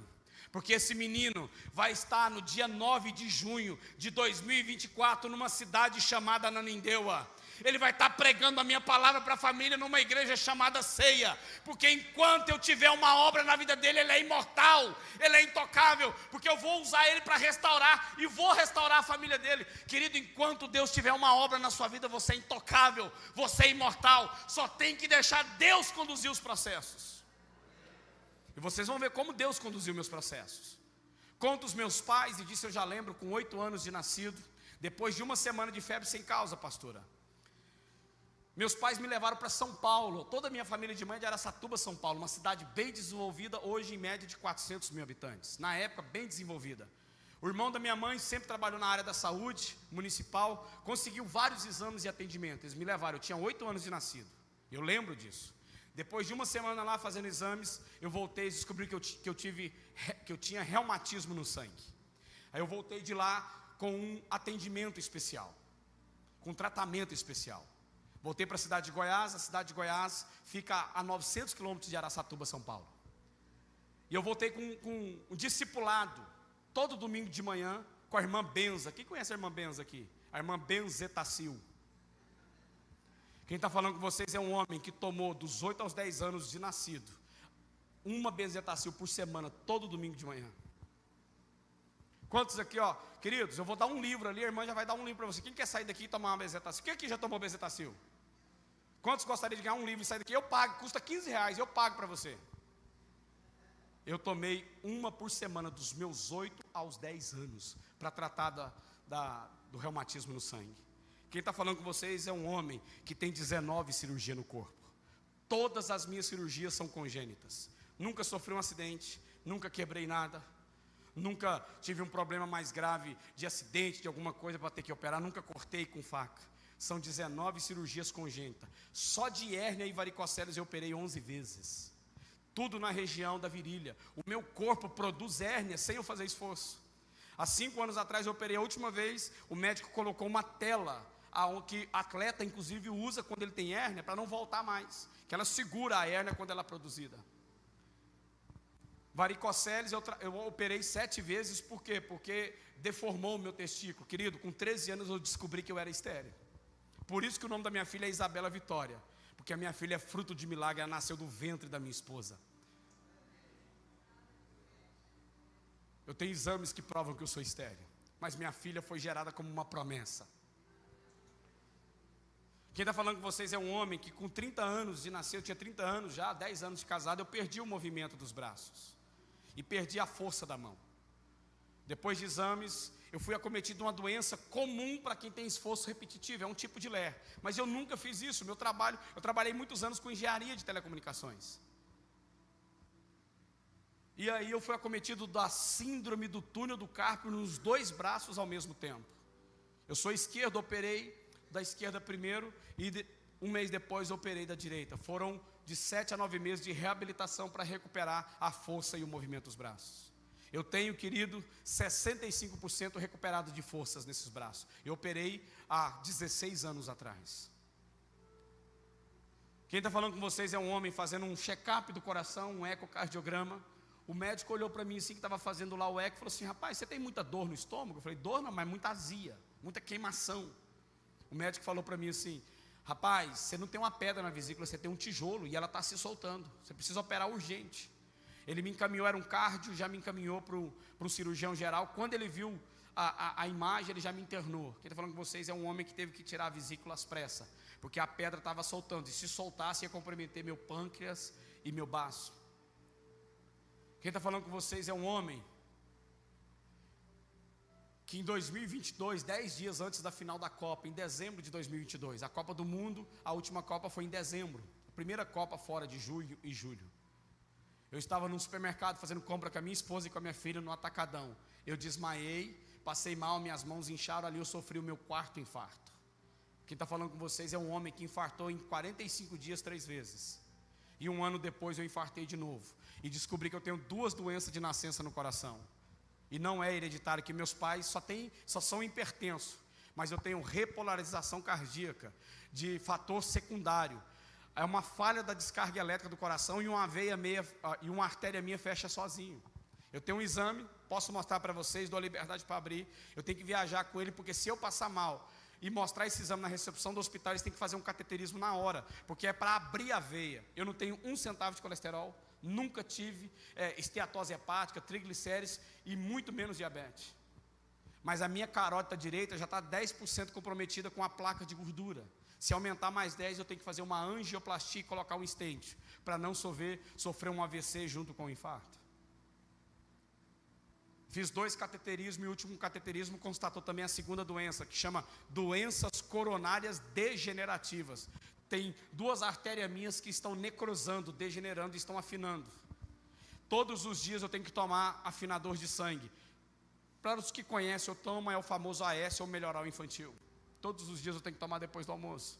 porque esse menino vai estar no dia 9 de junho de 2024, numa cidade chamada Ananindeua. Ele vai estar pregando a minha palavra para a família numa igreja chamada Ceia, porque enquanto eu tiver uma obra na vida dele, ele é imortal, ele é intocável, porque eu vou usar ele para restaurar, e vou restaurar a família dele. Querido, enquanto Deus tiver uma obra na sua vida, você é intocável, você é imortal, só tem que deixar Deus conduzir os processos. E vocês vão ver como Deus conduziu meus processos. Conto os meus pais, e disse, eu já lembro, com 8 anos de nascido, depois de 1 semana de febre sem causa, pastora, meus pais me levaram para São Paulo. Toda a minha família de mãe de Araçatuba, São Paulo, uma cidade bem desenvolvida, hoje em média de 400 mil habitantes, na época bem desenvolvida. O irmão da minha mãe sempre trabalhou na área da saúde municipal, conseguiu vários exames e atendimento. Eles me levaram, eu tinha 8 anos de nascido, eu lembro disso. Depois de 1 semana lá fazendo exames, eu voltei e descobri que eu tinha reumatismo no sangue. Aí eu voltei de lá com um atendimento especial, com um tratamento especial. Voltei para a cidade de Goiás. A cidade de Goiás fica a 900 quilômetros de Araçatuba, São Paulo. E eu voltei com um discipulado, todo domingo de manhã, com a irmã Benza. Quem conhece a irmã Benza aqui? A irmã Benzetacil. Quem está falando com vocês é um homem que tomou dos 8 aos 10 anos de nascido, uma Benzetacil por semana, todo domingo de manhã. Quantos aqui, ó, queridos, eu vou dar um livro ali, a irmã já vai dar um livro para você. Quem quer sair daqui e tomar uma Benzetacil? Quem aqui já tomou Benzetacil? Quantos gostariam de ganhar um livro e sair daqui? Eu pago, custa R$15, eu pago para você. Eu tomei uma por semana dos meus 8 aos 10 anos, para tratar do reumatismo no sangue. Quem está falando com vocês é um homem que tem 19 cirurgias no corpo. Todas as minhas cirurgias são congênitas. Nunca sofri um acidente, nunca quebrei nada, nunca tive um problema mais grave de acidente, de alguma coisa para ter que operar, nunca cortei com faca. São 19 cirurgias congênitas. Só de hérnia e varicoceles eu operei 11 vezes. tudo na região da virilha. O meu corpo produz hérnia sem eu fazer esforço. Há 5 anos atrás eu operei a última vez, o médico colocou uma tela, que atleta inclusive usa quando ele tem hérnia, para não voltar mais, que ela segura a hérnia quando ela é produzida. Varicoceles eu operei 7 vezes, por quê? Porque deformou o meu testículo. Querido, com 13 anos eu descobri que eu era estéril. Por isso que o nome da minha filha é Isabela Vitória, porque a minha filha é fruto de milagre, ela nasceu do ventre da minha esposa. Eu tenho exames que provam que eu sou estéril, mas minha filha foi gerada como uma promessa. Quem está falando com vocês é um homem que com 30 anos de nascer, eu tinha 30 anos já, 10 anos de casado, eu perdi o movimento dos braços e perdi a força da mão. Depois de exames, eu fui acometido de uma doença comum para quem tem esforço repetitivo, é um tipo de LER. Mas eu nunca fiz isso, eu trabalhei muitos anos com engenharia de telecomunicações. E aí eu fui acometido da síndrome do túnel do carpo nos 2 braços ao mesmo tempo. Eu sou esquerdo, operei da esquerda primeiro e um mês depois eu operei da direita. Foram de 7 a 9 meses de reabilitação para recuperar a força e o movimento dos braços. Eu tenho, querido, 65% recuperado de forças nesses braços. Eu operei há 16 anos atrás. Quem está falando com vocês é um homem fazendo um check-up do coração, um ecocardiograma. O médico olhou para mim assim, que estava fazendo lá o eco, e falou assim: rapaz, você tem muita dor no estômago? Eu falei: dor não, mas muita azia, muita queimação. O médico falou para mim assim: rapaz, você não tem uma pedra na vesícula, você tem um tijolo e ela está se soltando, você precisa operar urgente. Ele me encaminhou, era um cardio, já me encaminhou para um cirurgião geral. Quando ele viu a imagem, ele já me internou. Quem está falando com vocês é um homem que teve que tirar a vesícula às pressas, porque a pedra estava soltando, e se soltasse ia comprometer meu pâncreas e meu baço. Quem está falando com vocês é um homem que em 2022, 10 dias antes da final da Copa, em dezembro de 2022, a Copa do Mundo, a última Copa foi em dezembro, a primeira Copa fora de junho e julho. Eu estava num supermercado fazendo compra com a minha esposa e com a minha filha no atacadão. Eu desmaiei, passei mal, minhas mãos incharam, ali eu sofri o meu 4º infarto. Quem está falando com vocês é um homem que infartou em 45 dias 3 vezes. E 1 ano depois eu infartei de novo. E descobri que eu tenho 2 doenças de nascença no coração. E não é hereditário, que meus pais só são hipertensos. Mas eu tenho repolarização cardíaca de fator secundário. É uma falha da descarga elétrica do coração e uma artéria minha fecha sozinho. Eu tenho um exame, posso mostrar para vocês, dou a liberdade para abrir. Eu tenho que viajar com ele, porque se eu passar mal e mostrar esse exame na recepção do hospital, eles têm que fazer um cateterismo na hora, porque é para abrir a veia. Eu não tenho 1 centavo de colesterol, nunca tive esteatose hepática, triglicérides e muito menos diabetes. Mas a minha carótida direita já está 10% comprometida com a placa de gordura. Se aumentar mais 10, eu tenho que fazer uma angioplastia e colocar um stent, para não sofrer um AVC junto com o infarto. Fiz 2 cateterismos e o último cateterismo constatou também a segunda doença, que chama doenças coronárias degenerativas. Tem 2 artérias minhas que estão necrosando, degenerando e estão afinando. Todos os dias eu tenho que tomar afinador de sangue. Para os que conhecem, eu tomo o famoso AS, ou Melhoral Infantil. Todos os dias eu tenho que tomar depois do almoço.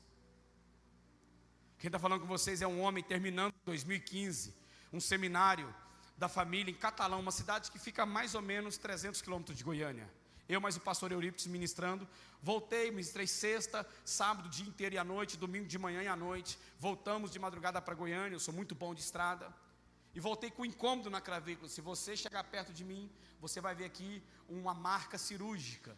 Quem está falando com vocês é um homem terminando em 2015, um seminário da família em Catalão, uma cidade que fica a mais ou menos 300 quilômetros de Goiânia. Eu mais o pastor Eurípides ministrando. Voltei, ministrei sexta, sábado, dia inteiro e à noite, domingo de manhã e à noite. Voltamos de madrugada para Goiânia, eu sou muito bom de estrada. E voltei com incômodo na clavícula. Se você chegar perto de mim, você vai ver aqui uma marca cirúrgica.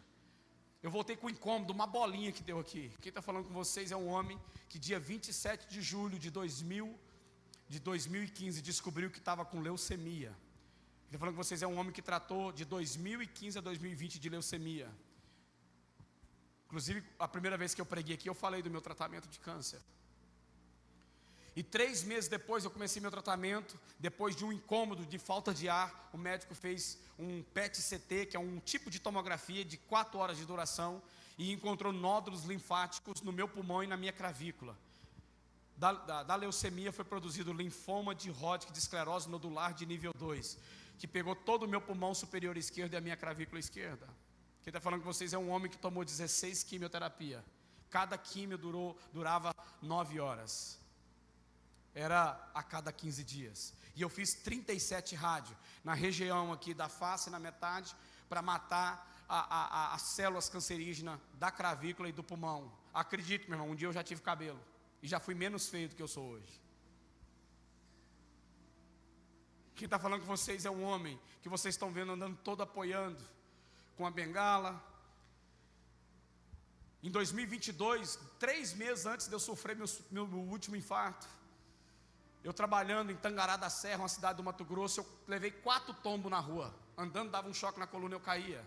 Eu voltei com incômodo, uma bolinha que deu aqui. Quem está falando com vocês é um homem que dia 27 de julho de 2015 descobriu que estava com leucemia. Quem está falando com vocês é um homem que tratou de 2015 a 2020 de leucemia. Inclusive, a primeira vez que eu preguei aqui, eu falei do meu tratamento de câncer. E 3 meses depois eu comecei meu tratamento, depois de um incômodo de falta de ar, o médico fez um PET-CT, que é um tipo de tomografia de 4 horas de duração, e encontrou nódulos linfáticos no meu pulmão e na minha clavícula. Da leucemia foi produzido linfoma de Hodgkin de esclerose nodular de nível 2, que pegou todo o meu pulmão superior esquerdo e a minha clavícula esquerda. Quem está falando com vocês é um homem que tomou 16 quimioterapia. Cada quimio durava 9 horas. era a cada 15 dias. E eu fiz 37 rádios na região aqui da face, na metade, para matar as células cancerígenas da clavícula e do pulmão. Acredite, meu irmão, um dia eu já tive cabelo e já fui menos feio do que eu sou hoje. Quem está falando com vocês é um homem que vocês estão vendo andando todo apoiando, com a bengala. Em 2022, 3 meses antes de eu sofrer meu último infarto, eu trabalhando em Tangará da Serra, uma cidade do Mato Grosso, eu levei 4 tombos na rua. Andando, dava um choque na coluna, eu caía.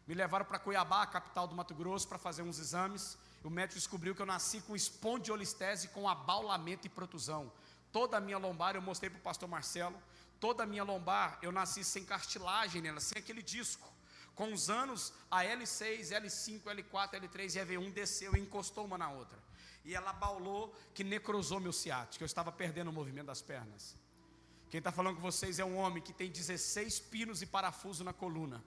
Me levaram para Cuiabá, a capital do Mato Grosso, para fazer uns exames. O médico descobriu que eu nasci com espondiolistese, com abaulamento e protusão. Toda a minha lombar, eu mostrei para o pastor Marcelo, toda a minha lombar, eu nasci sem cartilagem nela, sem aquele disco. Com os anos, a L6, L5, L4, L3 e EV1 desceu e encostou uma na outra. E ela abaulou, que necrosou meu ciático, eu estava perdendo o movimento das pernas. Quem está falando com vocês é um homem que tem 16 pinos e parafuso na coluna.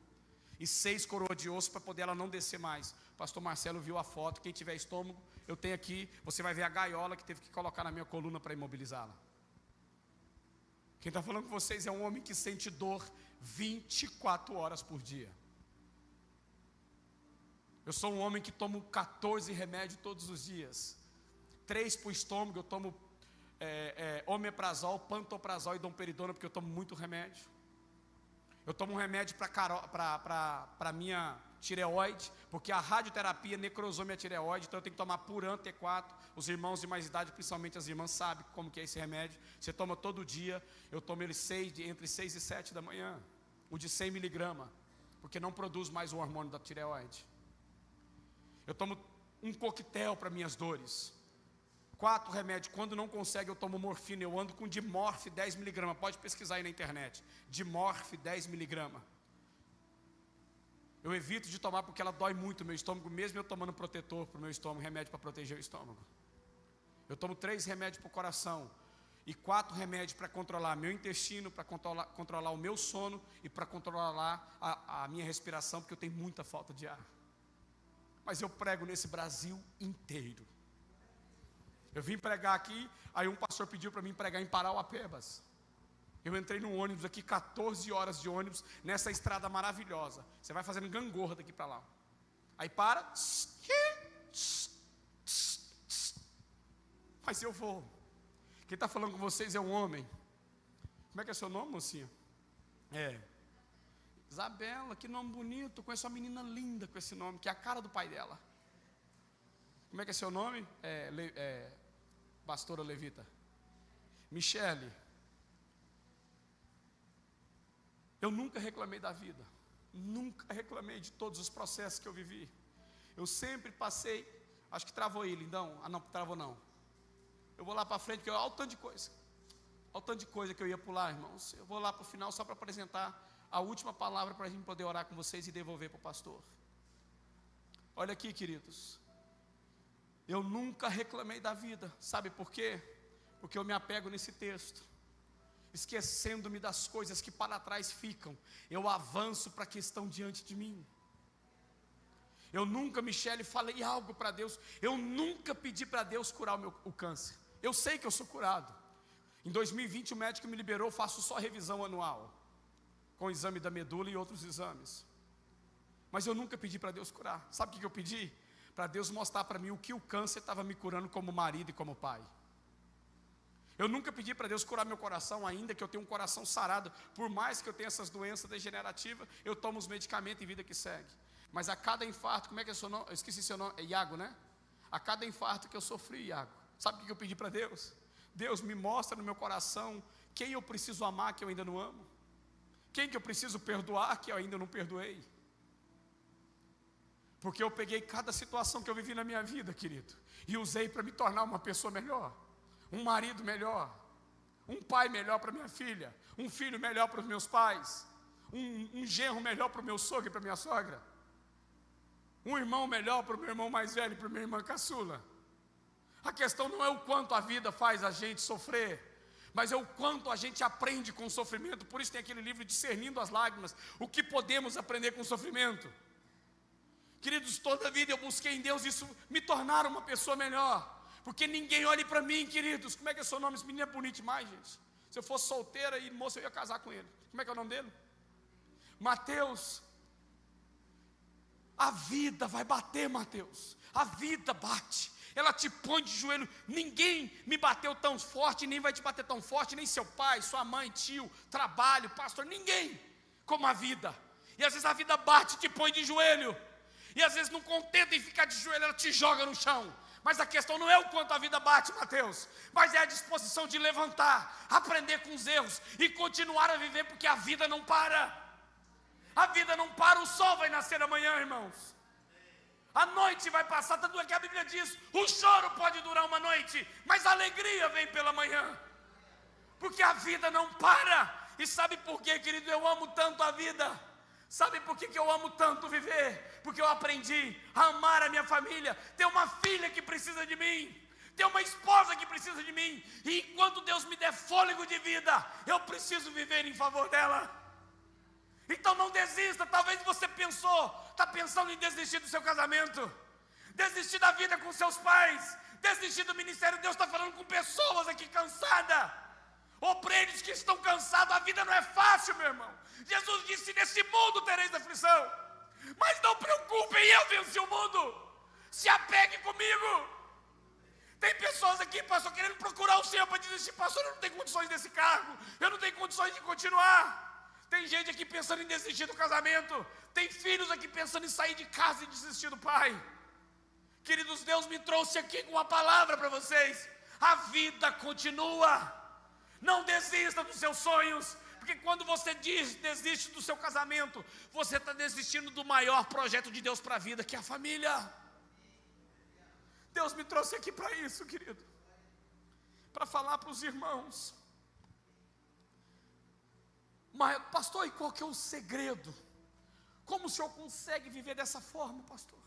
E 6 coroas de osso para poder ela não descer mais. O pastor Marcelo viu a foto, quem tiver estômago, eu tenho aqui, você vai ver a gaiola que teve que colocar na minha coluna para imobilizá-la. Quem está falando com vocês é um homem que sente dor 24 horas por dia. Eu sou um homem que tomo 14 remédios todos os dias. 3 para o estômago, eu tomo omeprazol, pantoprazol e domperidona, porque eu tomo muito remédio. Eu tomo um remédio para minha tireoide, porque a radioterapia necrosou minha tireoide, então eu tenho que tomar Puran T4. Os irmãos de mais idade, principalmente as irmãs, sabem como que é esse remédio. Você toma todo dia, eu tomo ele entre 6 e 7 da manhã, o de 100 miligramas, porque não produz mais o hormônio da tireoide. Eu tomo um coquetel para minhas dores. 4 remédios, quando não consegue eu tomo morfina, eu ando com Dimorf 10 miligramas, pode pesquisar aí na internet, Dimorf 10 miligramas. Eu evito de tomar porque ela dói muito o meu estômago, mesmo eu tomando protetor para o meu estômago, remédio para proteger o estômago. Eu tomo 3 remédios para o coração e 4 remédios para controlar meu intestino, para controlar o meu sono e para controlar a minha respiração, porque eu tenho muita falta de ar. Mas eu prego nesse Brasil inteiro. Eu vim pregar aqui, aí um pastor pediu para mim pregar em Parauapebas. Eu entrei no ônibus aqui, 14 horas de ônibus, nessa estrada maravilhosa. Você vai fazendo gangorra daqui para lá. Aí para. Mas eu vou. Quem está falando com vocês é um homem. Como é que é seu nome, mocinha? Isabela, que nome bonito. Conheço uma menina linda com esse nome, que é a cara do pai dela. Como é que é seu nome? Pastora Levita. Michele. Eu nunca reclamei da vida. Nunca reclamei de todos os processos que eu vivi. Eu sempre passei. Acho que travou aí, lindão. Ah, não, travou não. Eu vou lá para frente, porque olha o tanto de coisa. Olha o tanto de coisa que eu ia pular, irmãos. Eu vou lá para o final só para apresentar a última palavra para a gente poder orar com vocês e devolver para o pastor. Olha aqui, queridos. Eu nunca reclamei da vida. Sabe por quê? Porque eu me apego nesse texto. Esquecendo-me das coisas que para trás ficam, eu avanço para a que estão diante de mim. Eu nunca, Michele, falei algo para Deus. Eu nunca pedi para Deus curar o câncer. Eu sei que eu sou curado. Em 2020 o médico me liberou, faço só revisão anual, com o exame da medula e outros exames. Mas eu nunca pedi para Deus curar. Sabe o que eu pedi? Para Deus mostrar para mim o que o câncer estava me curando como marido e como pai. Eu nunca pedi para Deus curar meu coração, ainda que eu tenha um coração sarado. Por mais que eu tenha essas doenças degenerativas, eu tomo os medicamentos e vida que segue. Mas a cada infarto, como é que é seu nome? Eu esqueci seu nome, é Iago, né? A cada infarto que eu sofri, Iago, sabe o que eu pedi para Deus? Deus, me mostra no meu coração quem eu preciso amar que eu ainda não amo. Quem que eu preciso perdoar que eu ainda não perdoei. Porque eu peguei cada situação que eu vivi na minha vida, querido, e usei para me tornar uma pessoa melhor. Um marido melhor, um pai melhor para minha filha, um filho melhor para os meus pais, um genro melhor para o meu sogro e para a minha sogra, um irmão melhor para o meu irmão mais velho e para a minha irmã caçula. A questão não é o quanto a vida faz a gente sofrer, mas é o quanto a gente aprende com o sofrimento. Por isso tem aquele livro Discernindo as Lágrimas, o que podemos aprender com o sofrimento. Queridos, toda a vida eu busquei em Deus isso me tornar uma pessoa melhor. Porque ninguém olhe para mim, queridos. Como é que é o seu nome? Esse menino é bonito demais, gente. Se eu fosse solteira e moça, eu ia casar com ele. Como é que é o nome dele? Mateus. A vida vai bater, Mateus. A vida bate. Ela te põe de joelho. Ninguém me bateu tão forte, nem vai te bater tão forte, nem seu pai, sua mãe, tio, trabalho, pastor, ninguém como a vida. E às vezes a vida bate e te põe de joelho. E às vezes não contenta em ficar de joelho, ela te joga no chão. Mas a questão não é o quanto a vida bate, Mateus, mas é a disposição de levantar, aprender com os erros e continuar a viver, porque a vida não para. A vida não para, o sol vai nascer amanhã, irmãos. A noite vai passar, tanto é que a Bíblia diz, o choro pode durar uma noite, mas a alegria vem pela manhã. Porque a vida não para. E sabe por quê, querido? Eu amo tanto a vida. Sabe por que eu amo tanto viver? Porque eu aprendi a amar a minha família. Ter uma filha que precisa de mim, ter uma esposa que precisa de mim. E enquanto Deus me der fôlego de vida, eu preciso viver em favor dela. Então não desista. Talvez você está pensando em desistir do seu casamento, desistir da vida com seus pais, desistir do ministério. Deus está falando com pessoas aqui cansadas, obreiros que estão cansados. A vida não é fácil, meu irmão. Jesus disse, nesse mundo tereis aflição, mas não preocupem, eu venci o mundo. Se apegue comigo. Tem pessoas aqui, pastor, querendo procurar o Senhor para desistir. Pastor, eu não tenho condições desse cargo, eu não tenho condições de continuar. Tem gente aqui pensando em desistir do casamento. Tem filhos aqui pensando em sair de casa e desistir do pai. Queridos, Deus me trouxe aqui com uma palavra para vocês. A vida continua. Não desista dos seus sonhos. Porque quando você desiste do seu casamento, você está desistindo do maior projeto de Deus para a vida, que é a família. Deus me trouxe aqui para isso, querido. Para falar para os irmãos. Mas, pastor, e qual que é o segredo? Como o senhor consegue viver dessa forma, pastor?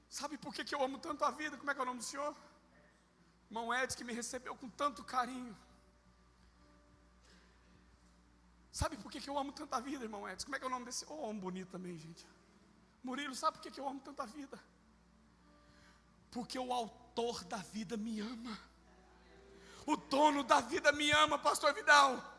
Sabe por que eu amo tanto a vida? Como é que é o nome do senhor? Irmão Edson, que me recebeu com tanto carinho. Sabe por que eu amo tanto a vida, irmão Edson? Como é que é o nome desse? Oh, homem bonito também, gente. Murilo, sabe por que eu amo tanto a vida? Porque o autor da vida me ama. O dono da vida me ama, pastor Vidal.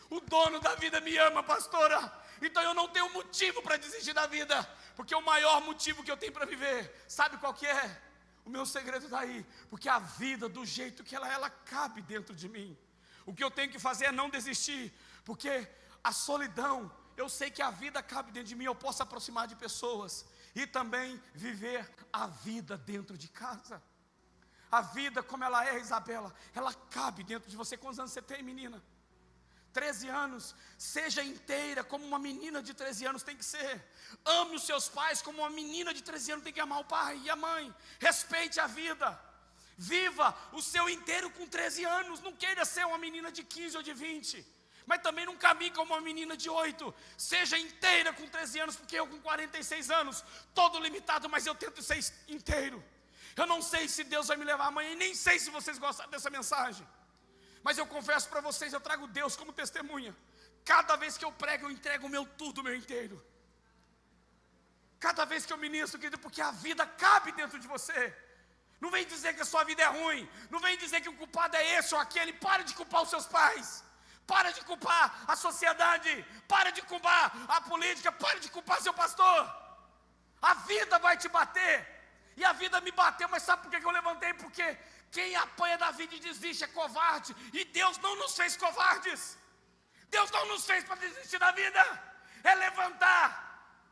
O dono da vida me ama, pastora. Então eu não tenho motivo para desistir da vida. Porque o maior motivo que eu tenho para viver, sabe qual que é? O meu segredo está aí. Porque a vida, do jeito que ela cabe dentro de mim. O que eu tenho que fazer é não desistir. Porque a solidão, eu sei que a vida cabe dentro de mim. Eu posso aproximar de pessoas. E também viver a vida dentro de casa. A vida como ela é, Isabela, ela cabe dentro de você. Quantos anos você tem, menina? 13 anos. Seja inteira como uma menina de 13 anos tem que ser. Ame os seus pais como uma menina de 13 anos tem que amar o pai e a mãe. Respeite a vida. Viva o seu inteiro com 13 anos. Não queira ser uma menina de 15 ou de 20. Mas também não caminhe como uma menina de 8. Seja inteira com 13 anos, porque eu com 46 anos, todo limitado, mas eu tento ser inteiro. Eu não sei se Deus vai me levar amanhã, e nem sei se vocês gostaram dessa mensagem. Mas eu confesso para vocês, eu trago Deus como testemunha. Cada vez que eu prego, eu entrego o meu tudo, o meu inteiro. Cada vez que eu ministro, querido, porque a vida cabe dentro de você. Não vem dizer que a sua vida é ruim. Não vem dizer que o culpado é esse ou aquele. Para de culpar os seus pais. Para de culpar a sociedade. Para de culpar a política. Para de culpar seu pastor. A vida vai te bater. E a vida me bateu, mas sabe por que eu levantei? Porque quem apanha da vida e desiste é covarde. E Deus não nos fez covardes. Deus não nos fez para desistir da vida. É levantar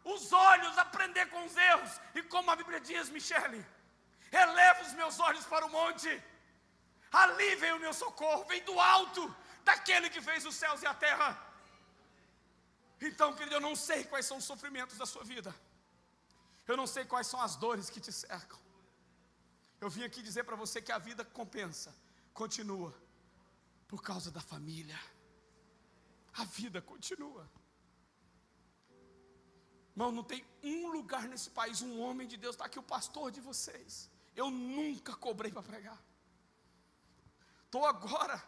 os olhos, aprender com os erros. E como a Bíblia diz, Michele, eleva os meus olhos para o monte. Ali vem o meu socorro, vem do alto, daquele que fez os céus e a terra. Então, querido, eu não sei quais são os sofrimentos da sua vida. Eu não sei quais são as dores que te cercam. Eu vim aqui dizer para você que a vida compensa, continua, por causa da família. A vida continua. Irmão, não tem um lugar nesse país, um homem de Deus, está aqui o pastor de vocês. Eu nunca cobrei para pregar. Estou agora,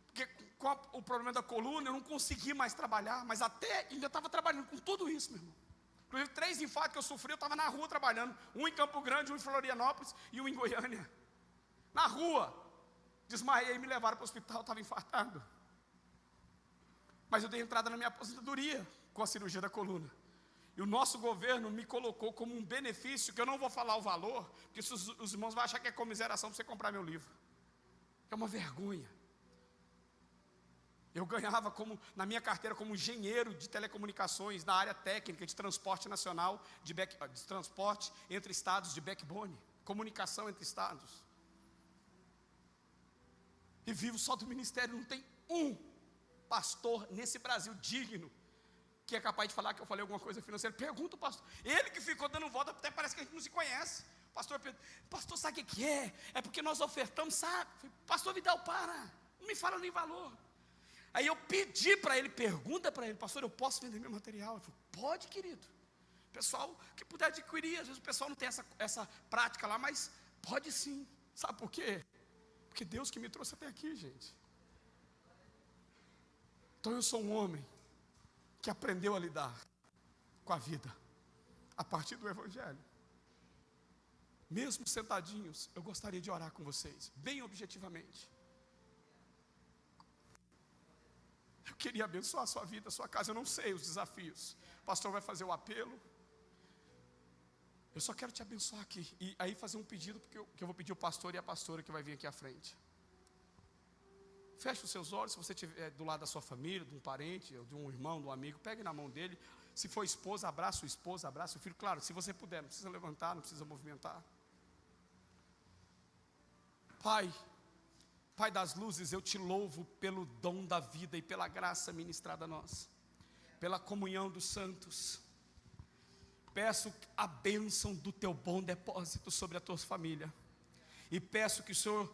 porque com o problema da coluna, eu não consegui mais trabalhar, mas até ainda estava trabalhando com tudo isso, meu irmão. Inclusive, 3 infartos que eu sofri, eu estava na rua trabalhando. Um em Campo Grande, um em Florianópolis e um em Goiânia. Na rua. Desmaiei e me levaram para o hospital, estava infartado. Mas eu dei entrada na minha aposentadoria com a cirurgia da coluna. E o nosso governo me colocou como um benefício, que eu não vou falar o valor, porque os irmãos vão achar que é comiseração para você comprar meu livro. É uma vergonha. Eu ganhava na minha carteira como engenheiro de telecomunicações, na área técnica de transporte nacional, de transporte entre estados de backbone, comunicação entre estados. E vivo só do ministério, não tem um pastor nesse Brasil digno, que é capaz de falar que eu falei alguma coisa financeira. Pergunta o pastor, ele que ficou dando volta, até parece que a gente não se conhece. Pastor, sabe o que é? É porque nós ofertamos, sabe? Pastor Vidal, não me fala nem valor. Aí eu pedi para ele, pergunta para ele, pastor, eu posso vender meu material? Ele falou, pode, querido. Pessoal que puder adquirir, às vezes o pessoal não tem essa prática lá, mas pode sim. Sabe por quê? Porque Deus que me trouxe até aqui, gente. Então eu sou um homem que aprendeu a lidar com a vida a partir do Evangelho. Mesmo sentadinhos, eu gostaria de orar com vocês, bem objetivamente. Eu queria abençoar a sua vida, a sua casa. Eu não sei os desafios. O pastor vai fazer o apelo. Eu só quero te abençoar aqui. E aí fazer um pedido, porque eu vou pedir o pastor e a pastora que vai vir aqui à frente. Feche os seus olhos. Se você estiver do lado da sua família, de um parente, de um irmão, de um amigo, pegue na mão dele. Se for esposa, abraça o esposo, abraça o filho. Claro, se você puder, não precisa levantar, não precisa movimentar. Pai das luzes, eu te louvo pelo dom da vida e pela graça ministrada a nós, pela comunhão dos santos. Peço a bênção do teu bom depósito sobre a tua família, e peço que o Senhor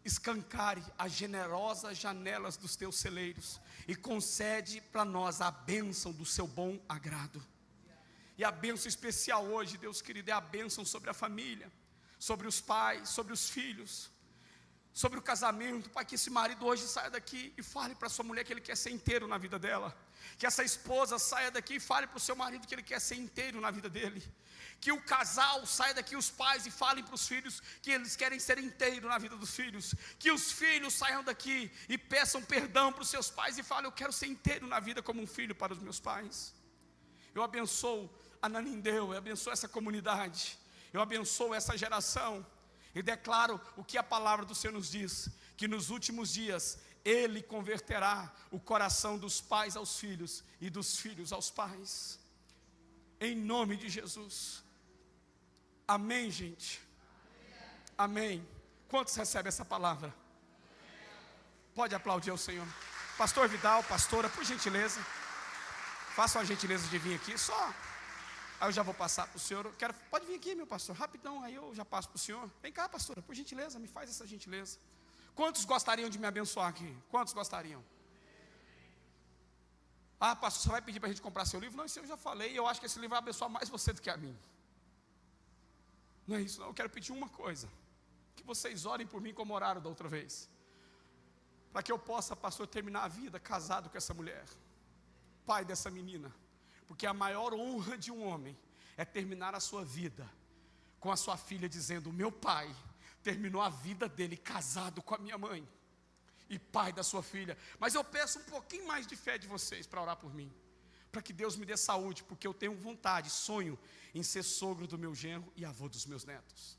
escancare as generosas janelas dos teus celeiros, e concede para nós a bênção do seu bom agrado. E a bênção especial hoje, Deus querido, é a bênção sobre a família, sobre os pais, sobre os filhos, sobre o casamento. Pai, que esse marido hoje saia daqui e fale para sua mulher que ele quer ser inteiro na vida dela. Que essa esposa saia daqui e fale para o seu marido que ele quer ser inteiro na vida dele. Que o casal saia daqui, os pais, e falem para os filhos que eles querem ser inteiros na vida dos filhos. Que os filhos saiam daqui e peçam perdão para os seus pais e falem, eu quero ser inteiro na vida como um filho para os meus pais. Eu abençoo a Nanindeu, eu abençoo essa comunidade, eu abençoo essa geração. E declaro o que a palavra do Senhor nos diz, que nos últimos dias Ele converterá o coração dos pais aos filhos e dos filhos aos pais, em nome de Jesus. Amém, gente? Amém. Quantos recebem essa palavra? Pode aplaudir ao Senhor. Pastor Vidal, pastora, por gentileza, façam a gentileza de vir aqui, só. Aí eu já vou passar para o senhor. Pode vir aqui, meu pastor, rapidão, aí eu já passo para o senhor. Vem cá, pastora, por gentileza, me faz essa gentileza. Quantos gostariam de me abençoar aqui? Quantos gostariam? Ah, pastor, você vai pedir para a gente comprar seu livro? Não, isso eu já falei, eu acho que esse livro vai abençoar mais você do que a mim. Não é isso não, eu quero pedir uma coisa. Que vocês orem por mim como oraram da outra vez. Para que eu possa, pastor, terminar a vida casado com essa mulher, pai dessa menina. Porque a maior honra de um homem é terminar a sua vida com a sua filha dizendo, o meu pai terminou a vida dele casado com a minha mãe, e pai da sua filha. Mas eu peço um pouquinho mais de fé de vocês para orar por mim, para que Deus me dê saúde, porque eu tenho vontade, sonho em ser sogro do meu genro e avô dos meus netos.